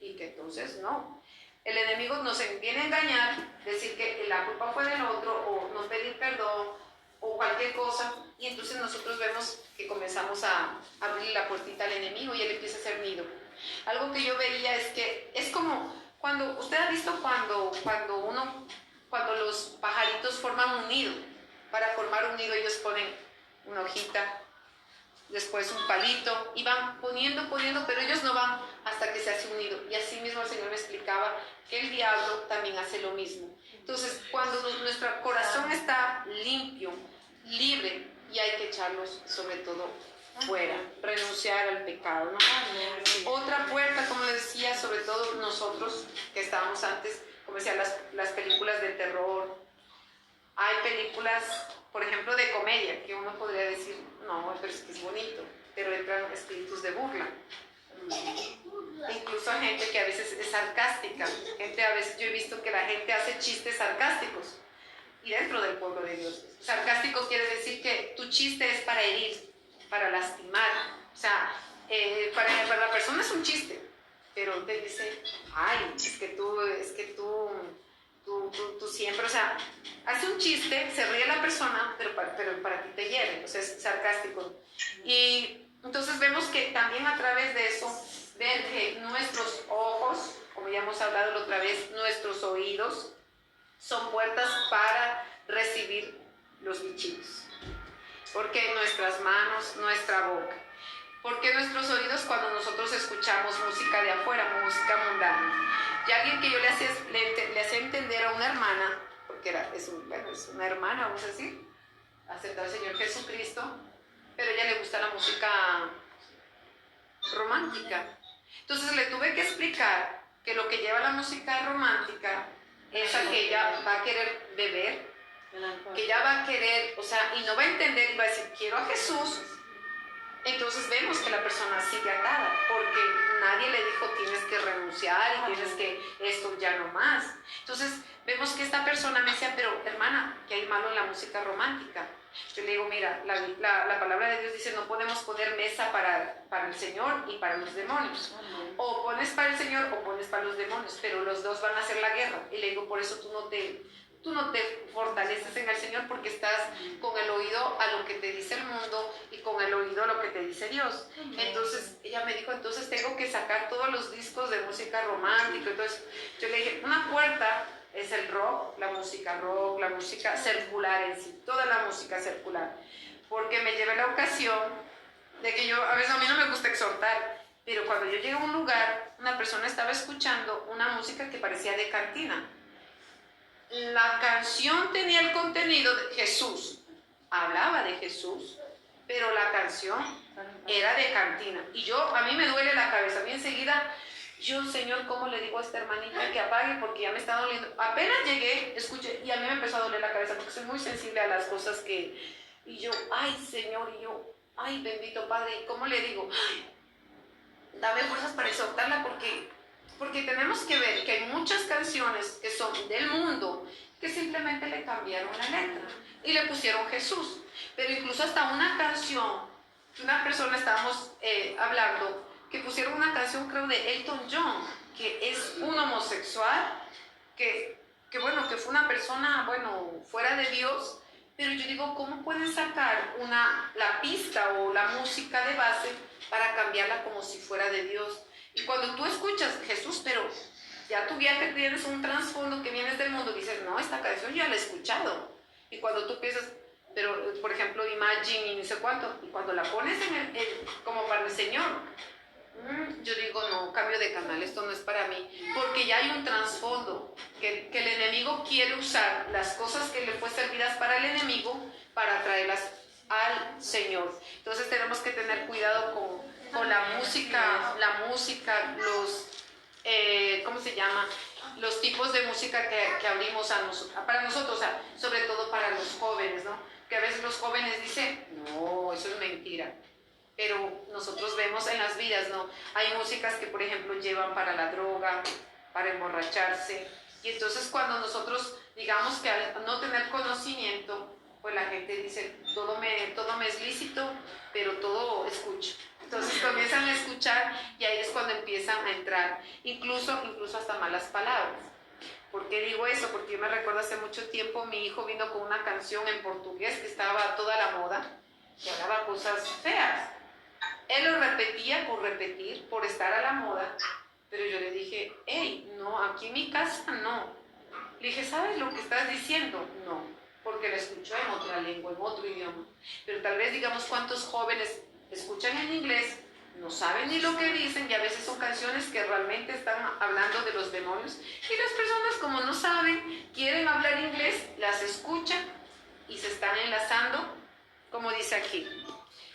Y que entonces no. El enemigo nos viene a engañar, decir que la culpa fue del otro, o no pedir perdón, o cualquier cosa, y entonces nosotros vemos que comenzamos a abrir la puertita al enemigo y él empieza a hacer nido. Algo que yo veía es que es como cuando, usted ha visto cuando los pajaritos forman un nido. Para formar un nido ellos ponen una hojita, después un palito, y van poniendo, pero ellos no van hasta que se hace un nido. Y así mismo el Señor me explicaba que el diablo también hace lo mismo. Entonces, cuando nuestro corazón está limpio, libre, y hay que echarlos sobre todo fuera, renunciar al pecado, ¿no? Otra puerta, como les decía, sobre todo nosotros que estábamos antes, como decía, las películas de terror. Hay películas, por ejemplo, de comedia, que uno podría decir, no, pero es que es bonito, pero entran espíritus de burla. Incluso hay gente que a veces es sarcástica. A veces yo he visto que la gente hace chistes sarcásticos. Y dentro del pueblo de Dios. Sarcástico quiere decir que tu chiste es para herir, para lastimar. O sea, para la persona es un chiste, pero te dice, ay, es que tú siempre, o sea, hace un chiste, se ríe la persona, pero para ti te hiere, o sea, es sarcástico. Y entonces vemos que también a través de eso, ver que nuestros ojos, como ya hemos hablado la otra vez, nuestros oídos, son puertas para recibir los bichitos. Porque nuestras manos, nuestra boca. Porque nuestros oídos cuando nosotros escuchamos música de afuera, música mundana. Y alguien que yo le hacía entender a una hermana, porque es una hermana, vamos a decir, aceptar al Señor Jesucristo, pero a ella le gusta la música romántica. Entonces le tuve que explicar que lo que lleva la música romántica es a que ella va a querer beber, que ella va a querer, o sea, y no va a entender y va a decir, quiero a Jesús. Entonces vemos que la persona sigue atada, porque nadie le dijo tienes que renunciar y tienes que esto ya no más. Entonces vemos que esta persona me decía, pero hermana, ¿qué hay malo en la música romántica? Yo le digo, mira, la palabra de Dios dice, no podemos poner mesa para el Señor y para los demonios. O pones para el Señor o pones para los demonios, pero los dos van a hacer la guerra. Y le digo, por eso tú no te fortaleces en el Señor, porque estás con el oído a lo que te dice el mundo y con el oído a lo que te dice Dios. Entonces ella me dijo, entonces tengo que sacar todos los discos de música romántica. Entonces yo le dije, una puerta es el rock, la música circular en sí, toda la música circular, porque me llevé la ocasión de que a veces a mí no me gusta exhortar, pero cuando yo llegué a un lugar, una persona estaba escuchando una música que parecía de cantina. La canción tenía el contenido de Jesús, hablaba de Jesús, pero la canción era de cantina. Y a mí me duele la cabeza, a mí enseguida, Señor, ¿cómo le digo a esta hermanita que apague? Porque ya me está doliendo. Apenas llegué, escuché, y a mí me empezó a doler la cabeza, porque soy muy sensible a las cosas y yo, ay, Señor, ay, bendito Padre, ¿cómo le digo? Ay, dame fuerzas para exhortarla, porque tenemos que ver que hay muchas canciones que son del mundo que simplemente le cambiaron la letra y le pusieron Jesús. Pero incluso hasta una canción, una persona estábamos hablando, que pusieron una canción, creo, de Elton John, que es un homosexual, que fue una persona, fuera de Dios. Pero yo digo, ¿cómo pueden sacar la pista o la música de base para cambiarla como si fuera de Dios? Y cuando tú escuchas Jesús, pero ya tú ya te tienes un trasfondo que vienes del mundo, dices, no, esta canción ya la he escuchado. Y cuando tú piensas, pero por ejemplo, Imagine y no sé cuánto, y cuando la pones como para el Señor, Yo digo, no, cambio de canal, esto no es para mí, porque ya hay un trasfondo, que el enemigo quiere usar las cosas que le fue servidas para el enemigo para traerlas al Señor. Entonces tenemos que tener cuidado con la música, los, ¿cómo se llama? Los tipos de música que abrimos para nosotros, o sea, sobre todo para los jóvenes, ¿no? Que a veces los jóvenes dicen, no, eso es mentira. Pero nosotros vemos en las vidas, ¿no? Hay músicas que, por ejemplo, llevan para la droga, para emborracharse. Y entonces cuando nosotros, digamos que al no tener conocimiento, pues la gente dice, todo me es lícito, pero todo escucho. Entonces comienzan a escuchar y ahí es cuando empiezan a entrar, incluso hasta malas palabras. ¿Por qué digo eso? Porque yo me recuerdo hace mucho tiempo, mi hijo vino con una canción en portugués que estaba a toda la moda, que hablaba cosas feas. Él lo repetía por repetir, por estar a la moda, pero yo le dije, hey, no, aquí en mi casa no. Le dije, ¿sabes lo que estás diciendo? No, porque lo escuchó en otra lengua, en otro idioma. Pero tal vez digamos cuántos jóvenes escuchan en inglés, no saben ni lo que dicen y a veces son canciones que realmente están hablando de los demonios. Y las personas como no saben, quieren hablar inglés, las escuchan y se están enlazando, como dice aquí.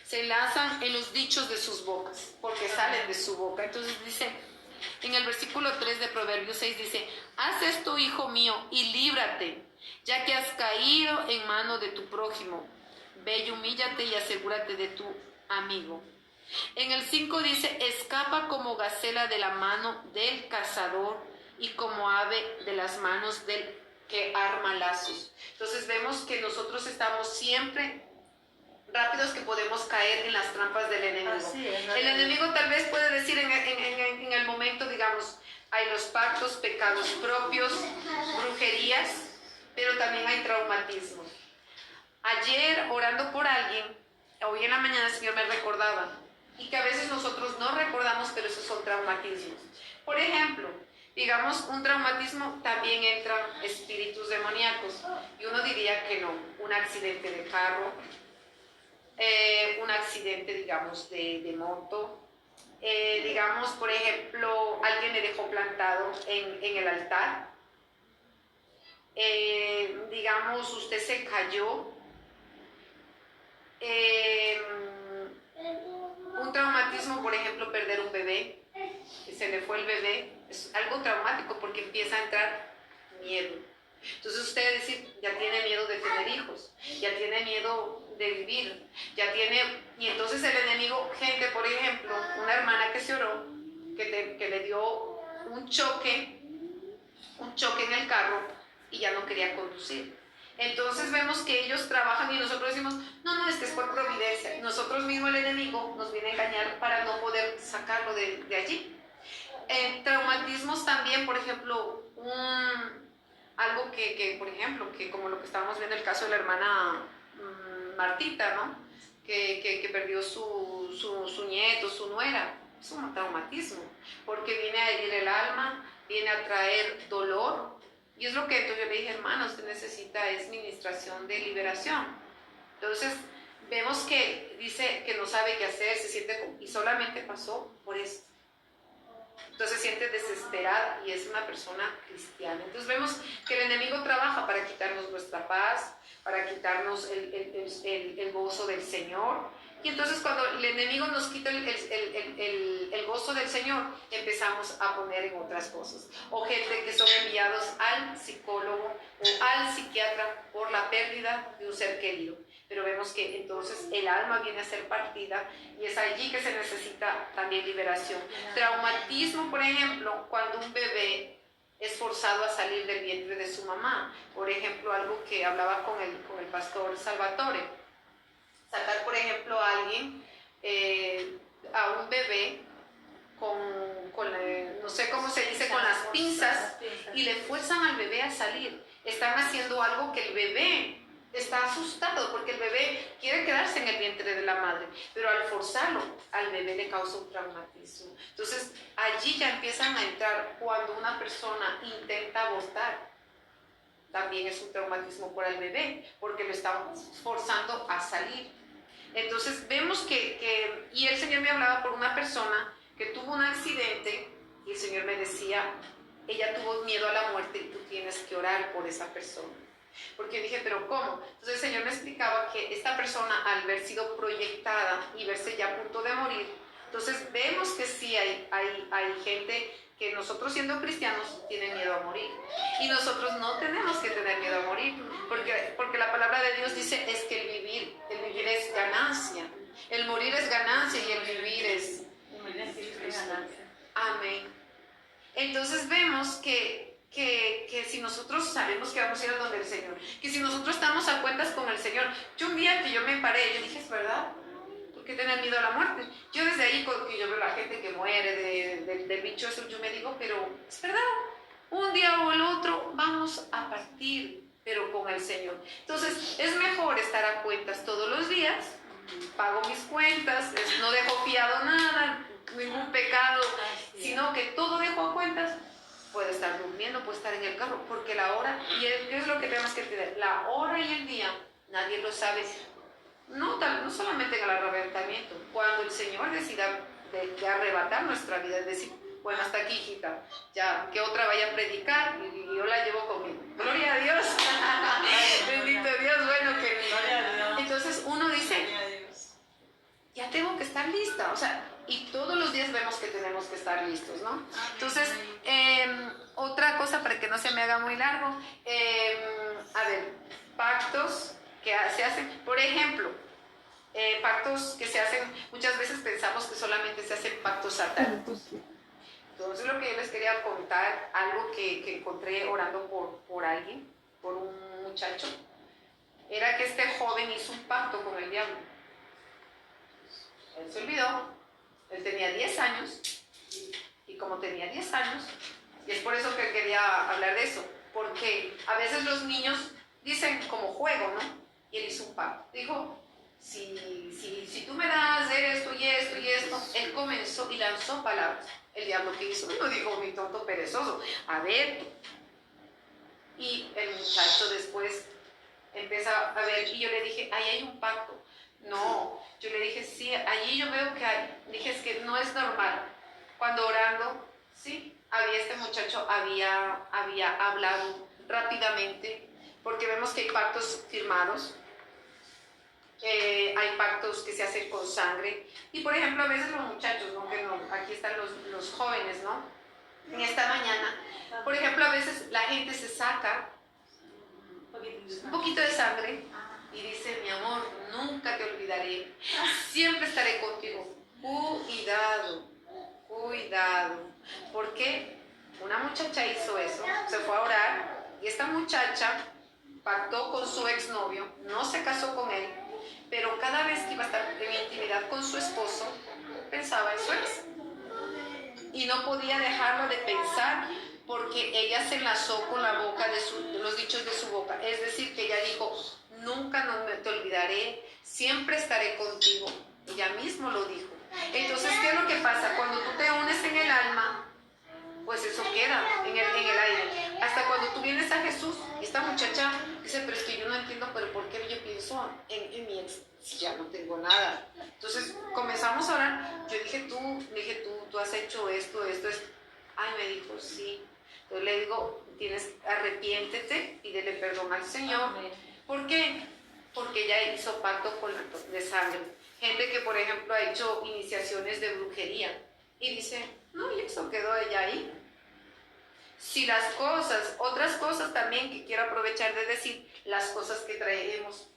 Se enlazan en los dichos de sus bocas, porque salen de su boca. Entonces dice, en el versículo 3 de Proverbios 6 dice, haz esto, hijo mío, y líbrate, ya que has caído en mano de tu prójimo. Ve y humíllate y asegúrate de tu amigo. En el 5 dice, escapa como gacela de la mano del cazador y como ave de las manos del que arma lazos. Entonces vemos que nosotros estamos siempre rápidos que podemos caer en las trampas del enemigo. El enemigo tal vez puede decir en el momento, digamos, hay los pactos, pecados propios, brujerías, pero también hay traumatismo. Ayer, orando por alguien, hoy en la mañana el Señor me recordaba, y que a veces nosotros no recordamos, pero esos son traumatismos. Por ejemplo, digamos, un traumatismo también entran espíritus demoníacos, y uno diría que no, un accidente de carro, un accidente, digamos, de moto, digamos, por ejemplo, alguien le dejó plantado en el altar, digamos, usted se cayó, un traumatismo, por ejemplo, perder un bebé, que se le fue el bebé, es algo traumático porque empieza a entrar miedo. Entonces usted decir, ya tiene miedo de tener hijos, ya tiene miedo de vivir, y entonces el enemigo, gente, por ejemplo, una hermana que se oró, que le dio un choque en el carro y ya no quería conducir. Entonces vemos que ellos trabajan y nosotros decimos, no, es que es por providencia. Nosotros mismos, el enemigo nos viene a engañar para no poder sacarlo de allí. Traumatismos también, por ejemplo, algo que, por ejemplo, que como lo que estábamos viendo el caso de la hermana Martita, ¿no? Que perdió su nieto, su nuera. Es un traumatismo, porque viene a herir el alma, viene a traer dolor. Y es lo que entonces yo le dije, hermano, usted necesita es ministración de liberación. Entonces vemos que dice que no sabe qué hacer, se siente, y solamente pasó por esto. Entonces se siente desesperada y es una persona cristiana. Entonces vemos que el enemigo trabaja para quitarnos nuestra paz, para quitarnos el gozo del Señor. Y entonces cuando el enemigo nos quita el gozo del Señor, empezamos a poner en otras cosas. O gente que son enviados al psicólogo o al psiquiatra por la pérdida de un ser querido. Pero vemos que entonces el alma viene a ser partida y es allí que se necesita también liberación. Traumatismo, por ejemplo, cuando un bebé es forzado a salir del vientre de su mamá. Por ejemplo, algo que hablaba con el pastor Salvatore. Sacar, por ejemplo, a alguien, a un bebé no sé cómo se dice, con las pinzas, y le fuerzan al bebé a salir. Están haciendo algo que el bebé está asustado porque el bebé quiere quedarse en el vientre de la madre, pero al forzarlo, al bebé le causa un traumatismo. Entonces, allí ya empiezan a entrar cuando una persona intenta abortar. También es un traumatismo para el bebé, porque lo están forzando a salir. Entonces, vemos y el Señor me hablaba por una persona que tuvo un accidente y el Señor me decía, ella tuvo miedo a la muerte y tú tienes que orar por esa persona. Porque dije, ¿pero cómo? Entonces el Señor me explicaba que esta persona, al haber sido proyectada y verse ya a punto de morir, entonces vemos que sí hay gente que nosotros siendo cristianos tienen miedo a morir. Y nosotros no tenemos que tener miedo a morir, porque la palabra de Dios dice es que el vivir es ganancia. El morir es ganancia y el vivir es ganancia. Amén. Entonces vemos que si nosotros sabemos que vamos a ir a donde el Señor, que si nosotros estamos a cuentas con el Señor, yo un día que yo me paré, yo dije, es verdad, ¿por qué tener miedo a la muerte? Yo desde ahí, que yo veo a la gente que muere del bicho eso, yo me digo, pero es verdad, un día o el otro vamos a partir, pero con el Señor. Entonces es mejor estar a cuentas todos los días, pago mis cuentas, no dejo fiado nada, ningún pecado, sino que todo dejo a cuentas. Puedo estar durmiendo, puedo estar en el carro, porque la hora, y ¿qué es lo que tenemos que entender? La hora y el día, nadie lo sabe. No solamente en el arrebatamiento, cuando el Señor decida de arrebatar nuestra vida, es decir, bueno, hasta aquí, hijita, ya, que otra vaya a predicar y yo la llevo conmigo. Gloria a Dios. Bendito Dios, bueno, que entonces uno dice, ya tengo que estar lista, o sea, y todos los días vemos que tenemos que estar listos, ¿no? Entonces, otra cosa para que no se me haga muy largo, a ver, pactos que se hacen, por ejemplo, pactos que se hacen, muchas veces pensamos que solamente se hacen pactos satánicos. Entonces, lo que yo les quería contar, algo que encontré orando por alguien, por un muchacho, era que este joven hizo un pacto con el diablo. Él se olvidó, él tenía 10 años, y como tenía 10 años, y es por eso que quería hablar de eso, porque a veces los niños dicen como juego, ¿no? Y él hizo un pacto. Dijo, si tú me das esto y esto y esto, él comenzó y lanzó palabras. El diablo que hizo, no dijo mi tonto perezoso, a ver. Y el muchacho después empieza a ver, y yo le dije, ahí hay un pacto. No, yo le dije, sí, allí yo veo que hay. Dije, es que no es normal. Cuando orando, sí, este muchacho había hablado rápidamente, porque vemos que hay pactos firmados, hay pactos que se hacen con sangre, y por ejemplo, a veces los muchachos, ¿no? Que no, aquí están los jóvenes, ¿no? En esta mañana, por ejemplo, a veces la gente se saca un poquito de sangre y dice, mi amor, nunca te olvidaré, siempre estaré contigo. Cuidado, cuidado, porque una muchacha hizo eso, se fue a orar, y esta muchacha pactó con su exnovio, no se casó con él, pero cada vez que iba a estar en intimidad con su esposo, pensaba en su ex, y no podía dejarlo de pensar, porque ella se enlazó con la boca de los dichos de su boca. Es decir, que ella dijo, nunca te olvidaré, siempre estaré contigo. Ella mismo lo dijo. Entonces, ¿qué es lo que pasa? Cuando tú te unes en el alma, pues eso queda en el aire. Hasta cuando tú vienes a Jesús, esta muchacha dice, pero es que yo no entiendo, pero ¿por qué yo pienso en mi ex si ya no tengo nada? Entonces comenzamos a orar. Yo dije, tú has hecho esto. Ay, me dijo, sí. Entonces le digo, arrepiéntete, pídele perdón al Señor. ¿Por qué? Porque ella hizo pacto de sangre. Gente que, por ejemplo, ha hecho iniciaciones de brujería y dice, no, y eso quedó ella ahí. Si otras cosas también que quiero aprovechar de decir, las cosas que traemos,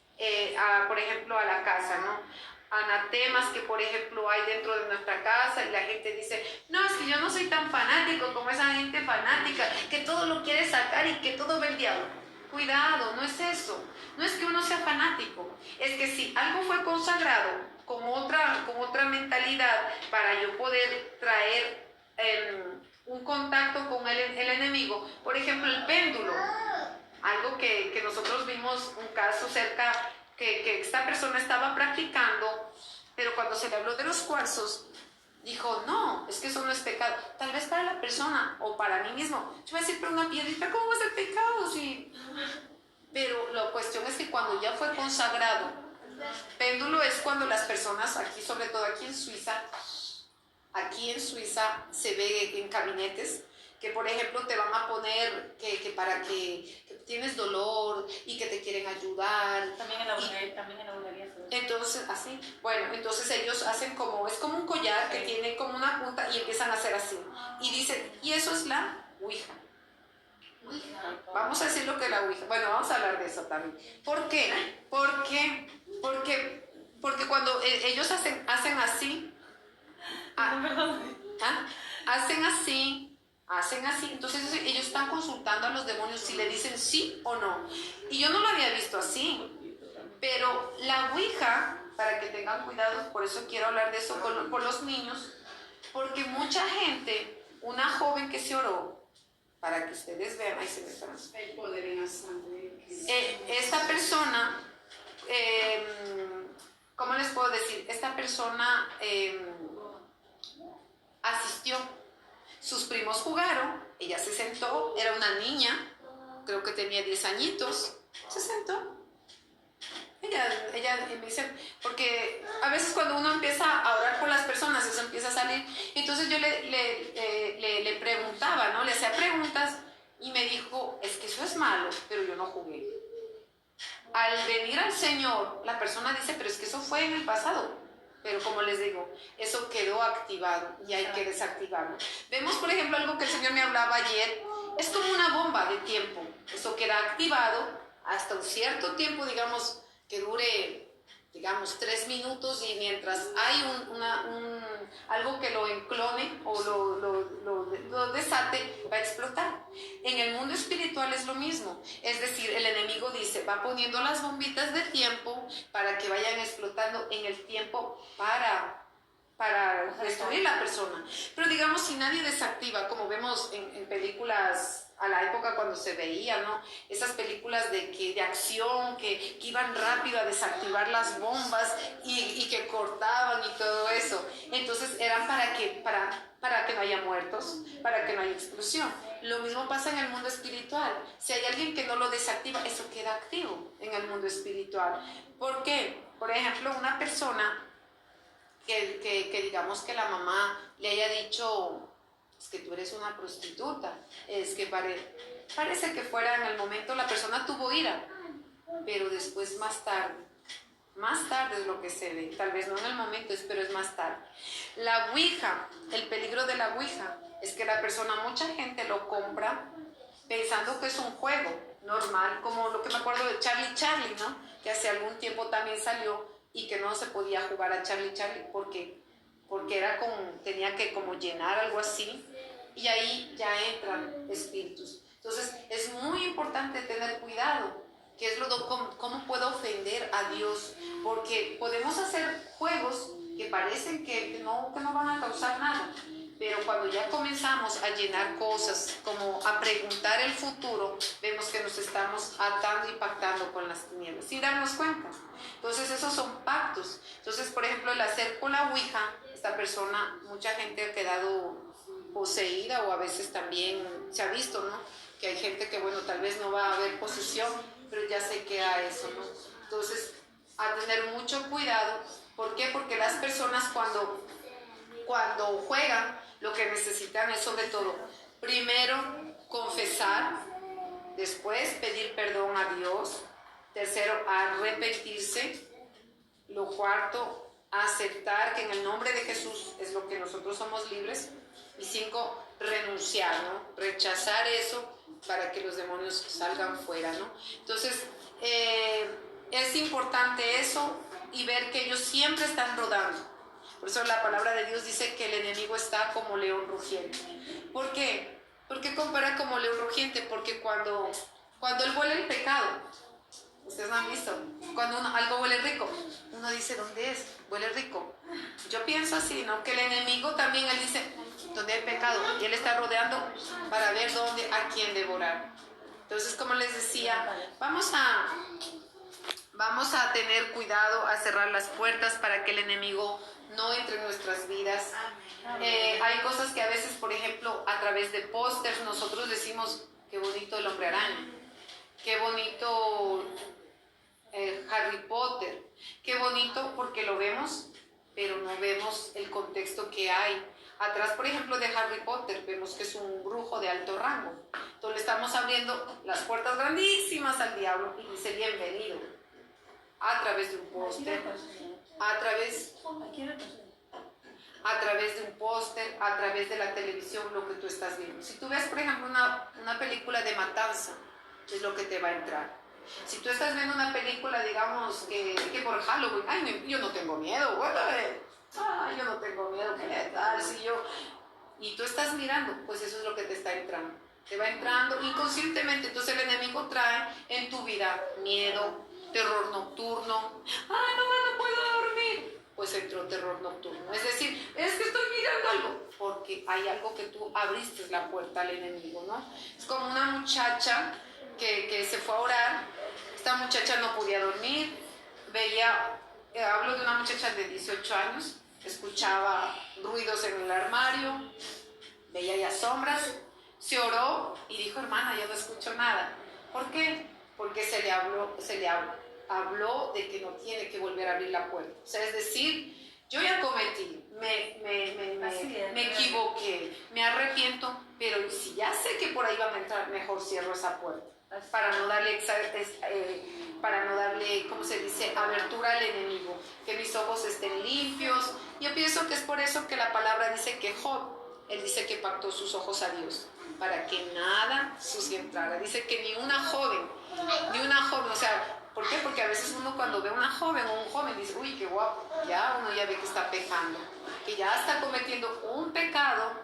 por ejemplo, a la casa, ¿no? Anatemas que, por ejemplo, hay dentro de nuestra casa, y la gente dice, no, es que yo no soy tan fanático como esa gente fanática, que todo lo quiere sacar y que todo ve el diablo. Cuidado, no es eso. No es que uno sea fanático, es que si algo fue consagrado con otra mentalidad para yo poder traer un contacto con el enemigo, por ejemplo, el péndulo, algo que nosotros vimos un caso cerca, que esta persona estaba practicando, pero cuando se le habló de los cuarzos, dijo, no, es que eso no es pecado. Tal vez para la persona o para mí mismo, yo voy a decir, pero una piedrita, ¿cómo va a ser pecado? Sí. Pero la cuestión es que cuando ya fue consagrado, péndulo es cuando las personas aquí, sobre todo aquí en Suiza, aquí en Suiza se ve en gabinetes que, por ejemplo, te van a poner que para que tienes dolor y que te quieren ayudar. También en la vulgaría. Entonces, así, bueno, entonces ellos hacen como, es como un collar que tiene como una punta y empiezan a hacer así. Y dicen, y eso es la Ouija. Vamos a decir lo que es la Ouija. Bueno, vamos a hablar de eso también. ¿Por qué? Porque cuando ellos hacen así, hacen así, entonces ellos están consultando a los demonios si le dicen sí o no. Y yo no lo había visto así, pero la Ouija, para que tengan cuidado, por eso quiero hablar de eso por los niños, porque mucha gente, una joven que se oró, para que ustedes vean, ahí se me está. El poder en la sangre. Esta persona, ¿cómo les puedo decir? Esta persona asistió. Sus primos jugaron, ella se sentó, era una niña, creo que tenía 10 añitos, se sentó. Ella me dice, porque a veces cuando uno empieza a orar por las personas, eso empieza a salir. Entonces yo le preguntaba, ¿no? Le hacía preguntas y me dijo, es que eso es malo, pero yo no jugué. Al venir al Señor, la persona dice, pero es que eso fue en el pasado. Pero como les digo, eso quedó activado y hay que desactivarlo. Vemos, por ejemplo, algo que el Señor me hablaba ayer, es como una bomba de tiempo. Eso queda activado hasta un cierto tiempo, digamos, que dure, digamos, 3 minutos, y mientras hay algo que lo enclone o lo desate, va a explotar. En el mundo espiritual es lo mismo, es decir, el enemigo dice, va poniendo las bombitas de tiempo para que vayan explotando en el tiempo para destruir la persona. Pero digamos, si nadie desactiva, como vemos en películas a la época cuando se veía, ¿no? Esas películas de acción que iban rápido a desactivar las bombas y que cortaban y todo eso. Entonces eran para que no haya muertos, para que no haya explosión. Lo mismo pasa en el mundo espiritual. Si hay alguien que no lo desactiva, eso queda activo en el mundo espiritual. ¿Por qué? Por ejemplo, una persona que digamos que la mamá le haya dicho, es que tú eres una prostituta, es que parece que fuera en el momento, la persona tuvo ira, pero después más tarde es lo que se ve, tal vez no en el momento, pero es más tarde. La Ouija, el peligro de la Ouija es que la persona, mucha gente lo compra pensando que es un juego normal, como lo que me acuerdo de Charlie, ¿no? Que hace algún tiempo también salió y que no se podía jugar a Charlie porque era tenía que como llenar algo así, y ahí ya entran espíritus. Entonces es muy importante tener cuidado, que es cómo puedo ofender a Dios, porque podemos hacer juegos que parecen que no van a causar nada, pero cuando ya comenzamos a llenar cosas, como a preguntar el futuro, vemos que nos estamos atando y pactando con las tinieblas, sin darnos cuenta. Entonces esos son pactos. Entonces, por ejemplo, el hacer con la Ouija, esta persona, mucha gente ha quedado poseída, o a veces también se ha visto, ¿no? Que hay gente que, bueno, tal vez no va a haber posesión, pero ya se queda eso, ¿no? Entonces, a tener mucho cuidado. ¿Por qué? Porque las personas cuando juegan, lo que necesitan es sobre todo, primero, confesar, después pedir perdón a Dios, tercero, arrepentirse, lo cuarto, aceptar que en el nombre de Jesús es lo que nosotros somos libres, y 5, renunciar, ¿no? Rechazar eso para que los demonios salgan fuera, ¿no? Entonces, es importante eso, y ver que ellos siempre están rodando. Por eso la palabra de Dios dice que el enemigo está como león rugiente. ¿Por qué? ¿Por qué compara como león rugiente? Porque cuando él huele el pecado, ustedes no han visto, cuando algo huele rico, uno dice, ¿dónde es? Huele rico. Yo pienso así, ¿no? Que el enemigo también, él dice, ¿dónde hay pecado? Y él está rodeando para ver a quién devorar. Entonces, como les decía, vamos a tener cuidado, a cerrar las puertas para que el enemigo no entre en nuestras vidas. Hay cosas que a veces, por ejemplo, a través de pósters, nosotros decimos, qué bonito el hombre araña, qué bonito Harry Potter, qué bonito, porque lo vemos, pero no vemos el contexto que hay Atrás, por ejemplo, de Harry Potter, vemos que es un brujo de alto rango. Entonces le estamos abriendo las puertas grandísimas al diablo y dice bienvenido. A través de un póster, a través de un póster, a través de la televisión, lo que tú estás viendo. Si tú ves, por ejemplo, una película de matanza, es lo que te va a entrar. Si tú estás viendo una película, digamos, que por Halloween, ay, yo no tengo miedo, güey. Yo no tengo miedo, ¿qué tal? Si yo... Y tú estás mirando, pues eso es lo que te está entrando. Te va entrando inconscientemente. Entonces el enemigo trae en tu vida miedo, terror nocturno. Ay, no puedo dormir. Pues entró terror nocturno. Es decir, es que estoy mirando algo. Porque hay algo que tú abriste la puerta al enemigo, ¿no? Es como una muchacha que se fue a orar. Esta muchacha no podía dormir. Veía... hablo de una muchacha de 18 años, escuchaba ruidos en el armario, veía ya sombras, se oró y dijo, hermana, yo no escucho nada. ¿Por qué? Porque se le habló de que no tiene que volver a abrir la puerta. O sea, es decir, yo ya cometí, me equivoqué, me arrepiento, pero si ya sé que por ahí va a entrar, mejor cierro esa puerta. Para no darle, ¿cómo se dice?, abertura al enemigo, que mis ojos estén limpios. Yo pienso que es por eso que la palabra dice que Job, él dice que pactó sus ojos a Dios, para que nada sucio entrara. Dice que ni una joven, o sea, ¿por qué? Porque a veces uno cuando ve una joven o un joven dice, uy, qué guapo, ya uno ya ve que está pecando, que ya está cometiendo un pecado,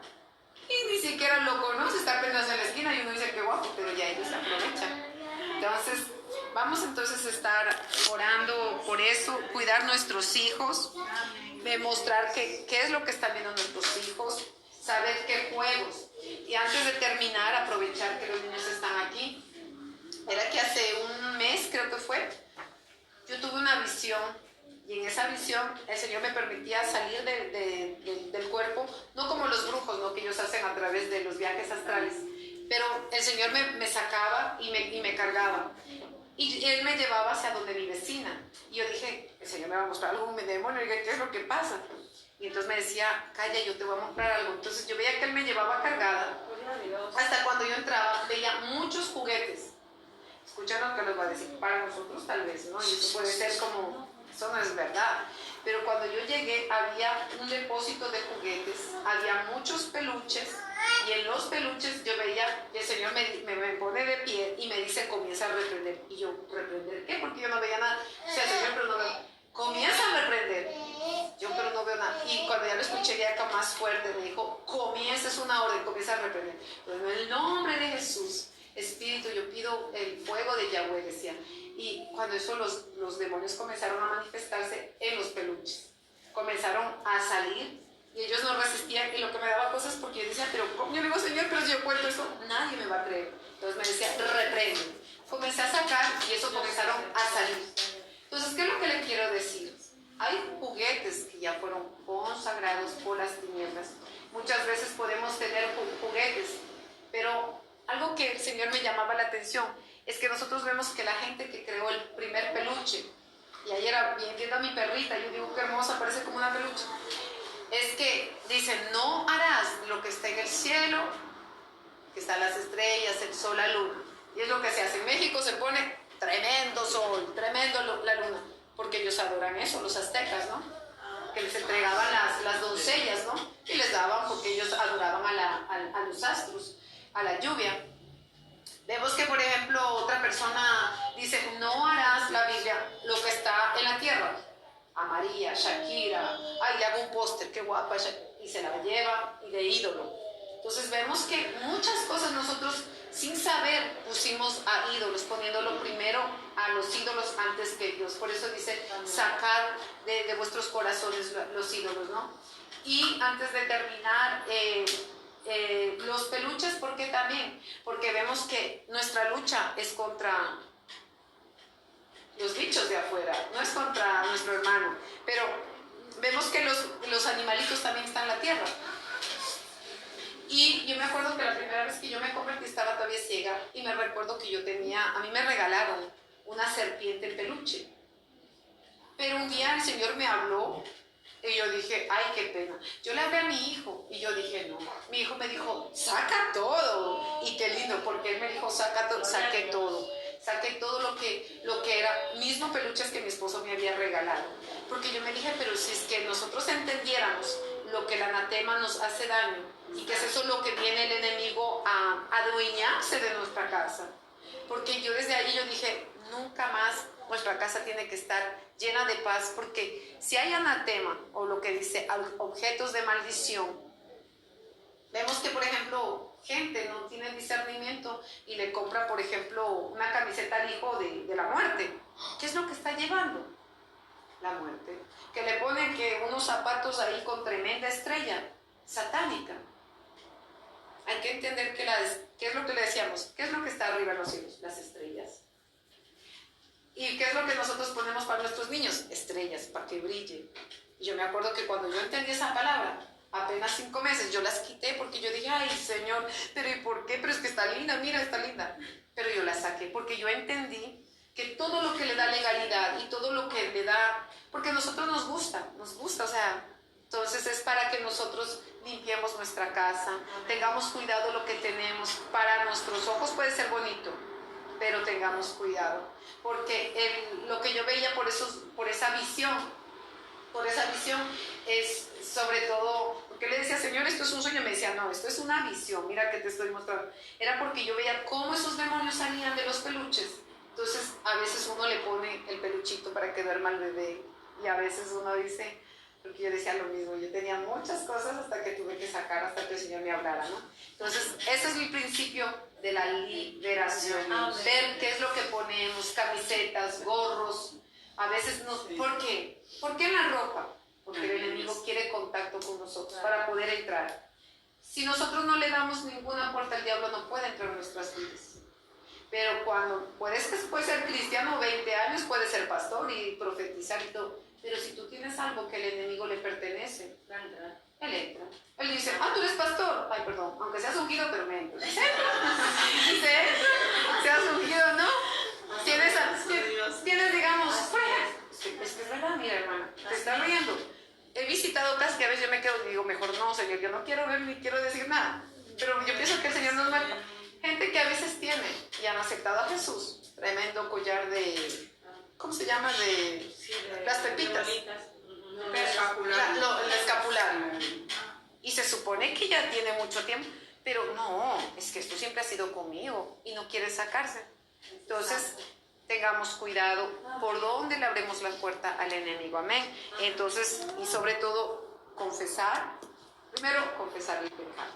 y ni siquiera lo conoce, está apenas en la esquina y uno dice que guapo, pero ya ellos se aprovechan. Entonces, vamos entonces a estar orando por eso, cuidar nuestros hijos, demostrar qué es lo que están viendo nuestros hijos, saber qué juegos. Y antes de terminar, aprovechar que los niños están aquí. Era que hace un mes, creo que fue, yo tuve una visión. Y en esa visión el Señor me permitía salir del cuerpo, no como los brujos, ¿no?, que ellos hacen a través de los viajes astrales, pero el Señor me sacaba y me cargaba. Y Él me llevaba hacia donde mi vecina. Y yo dije, el Señor me va a mostrar algún demonio, y dije, ¿qué es lo que pasa? Y entonces me decía, calla, yo te voy a mostrar algo. Entonces yo veía que Él me llevaba cargada. Hasta cuando yo entraba, veía muchos juguetes. Escuchen lo que les va a decir, para nosotros tal vez, ¿no? Y eso puede ser como... Eso no es verdad. Pero cuando yo llegué había un depósito de juguetes, había muchos peluches, y en los peluches yo veía, el Señor me pone de pie y me dice, comienza a reprender. Y yo, ¿reprender qué? Porque yo no veía nada. O sea, Señor, pero no veo. Comienza a reprender. Yo, pero no veo nada. Y cuando ya lo escuché ya acá más fuerte, me dijo, comienza, es una orden, comienza a reprender. Pero en el nombre de Jesús, Espíritu, yo pido el fuego de Yahweh, decía. Y cuando eso los demonios comenzaron a manifestarse en los peluches, comenzaron a salir y ellos no resistían, y lo que me daba cosas porque yo decía, pero ¿cómo? Yo le digo, Señor, pero si yo cuento eso, nadie me va a creer. Entonces me decía, reprende. Comencé a sacar y eso comenzaron a salir. Entonces, ¿qué es lo que le quiero decir? Hay juguetes que ya fueron consagrados por las tinieblas. Muchas veces podemos tener juguetes, pero algo que el Señor me llamaba la atención es que nosotros vemos que la gente que creó el primer peluche, y ayer viendo a mi perrita, yo digo, qué hermosa, parece como una peluche, es que dicen, no harás lo que está en el cielo, que están las estrellas, el sol, la luna. Y es lo que se hace. En México se pone tremendo sol, tremendo la luna, porque ellos adoran eso, los aztecas, ¿no? Que les entregaban las doncellas, ¿no? Y les daban porque ellos adoraban a los astros, a la lluvia. Vemos que, por ejemplo, otra persona dice, no harás la Biblia lo que está en la tierra. A María, Shakira, ay, le hago un póster, qué guapa, y se la lleva, y de ídolo. Entonces vemos que muchas cosas nosotros, sin saber, pusimos a ídolos, poniéndolo primero a los ídolos antes que Dios. Por eso dice, sacad de vuestros corazones los ídolos, ¿no? Y antes de terminar, los peluches, ¿por qué también? Porque vemos que nuestra lucha es contra los bichos de afuera, no es contra nuestro hermano, pero vemos que los animalitos también están en la tierra. Y yo me acuerdo que la primera vez que yo me convertí estaba todavía ciega, y me recuerdo que a mí me regalaron una serpiente en peluche. Pero un día el Señor me habló Y yo dije, ay, qué pena. Yo le hablé a mi hijo y yo dije, no. Mi hijo me dijo, saca todo. Y qué lindo, porque él me dijo, saca todo, saqué todo. Saqué todo lo que era, mismo peluches que mi esposo me había regalado. Porque yo me dije, pero si es que nosotros entendiéramos lo que el anatema nos hace daño y que es eso lo que viene el enemigo a adueñarse de nuestra casa. Porque yo desde ahí yo dije, nunca más nuestra casa tiene que estar llena de paz, porque si hay anatema o lo que dice objetos de maldición, vemos que por ejemplo gente no tiene discernimiento y le compra por ejemplo una camiseta al hijo de la muerte. ¿Qué es lo que está llevando? La muerte. Que le ponen que unos zapatos ahí con tremenda estrella satánica. Hay que entender que ¿qué es lo que le decíamos? ¿Qué es lo que está arriba en los cielos? Las estrellas. ¿Y qué es lo que nosotros ponemos para nuestros niños? Estrellas, para que brille. Y yo me acuerdo que cuando yo entendí esa palabra, apenas 5 meses, yo las quité porque yo dije, ay Señor, pero ¿y por qué? Pero es que está linda, mira, está linda. Pero yo las saqué porque yo entendí que todo lo que le da legalidad y todo lo que le da, porque a nosotros nos gusta, o sea, entonces es para que nosotros limpiemos nuestra casa, tengamos cuidado lo que tenemos. Para nuestros ojos puede ser bonito, pero tengamos cuidado, porque lo que yo veía por esa visión es sobre todo, porque le decía, Señor, esto es un sueño, me decía, no, esto es una visión, mira que te estoy mostrando. Era porque yo veía cómo esos demonios salían de los peluches. Entonces a veces uno le pone el peluchito para que duerma el bebé, y a veces uno dice, porque yo decía lo mismo, yo tenía muchas cosas hasta que tuve que sacar, hasta que el Señor me hablara, ¿no? Entonces ese es el principio de la liberación, ver qué es lo que ponemos, camisetas, gorros, a veces nos... ¿Por qué? ¿Por qué en la ropa? Porque el enemigo quiere contacto con nosotros para poder entrar. Si nosotros no le damos ninguna puerta, el diablo no puede entrar en nuestras vidas. Pero cuando puedes ser cristiano 20 años, puedes ser pastor y profetizar y todo, pero si tú tienes algo que el enemigo le pertenece, él entra. Él dice, tú eres pastor. Ay, perdón, aunque seas ungido, pero me entra. Dice, seas ungido, ¿no? Tienes digamos, es que es verdad, mira hermana, te está riendo. He visitado casas que a veces yo me quedo y digo, mejor no, Señor, yo no quiero ver ni quiero decir nada. Pero yo pienso que el Señor nos marca. Gente que a veces tiene y han aceptado a Jesús, tremendo collar de, ¿cómo se llama? De las pepitas. El escapulario. Y se supone que ya tiene mucho tiempo, pero no, es que esto siempre ha sido conmigo y no quiere sacarse. Entonces, tengamos cuidado por dónde le abrimos la puerta al enemigo, amén. Entonces, y sobre todo, confesar. Primero, confesar el pecado.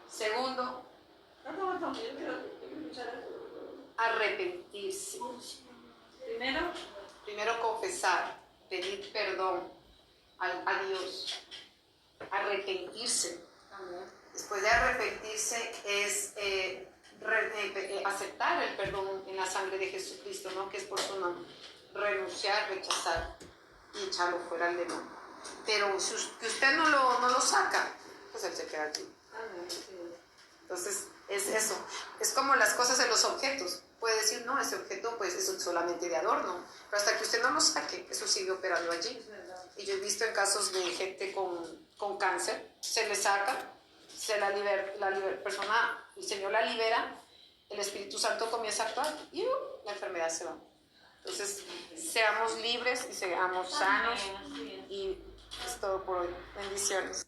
Segundo, arrepentirse. Primero confesar, pedir perdón a Dios, arrepentirse. Después de arrepentirse es aceptar el perdón en la sangre de Jesucristo, ¿no? Que es por su nombre. Renunciar, rechazar y echarlo fuera al demonio. Pero si usted no lo saca, pues él se queda aquí. Entonces es eso. Es como las cosas de los objetos. Puede decir, no, ese objeto pues es solamente de adorno, pero hasta que usted no lo saque, eso sigue operando allí. Y yo he visto en casos de gente con cáncer, se le saca, la persona, el Señor la libera, el Espíritu Santo comienza a actuar y la enfermedad se va. Entonces, seamos libres y seamos sanos, y es todo por hoy. Bendiciones.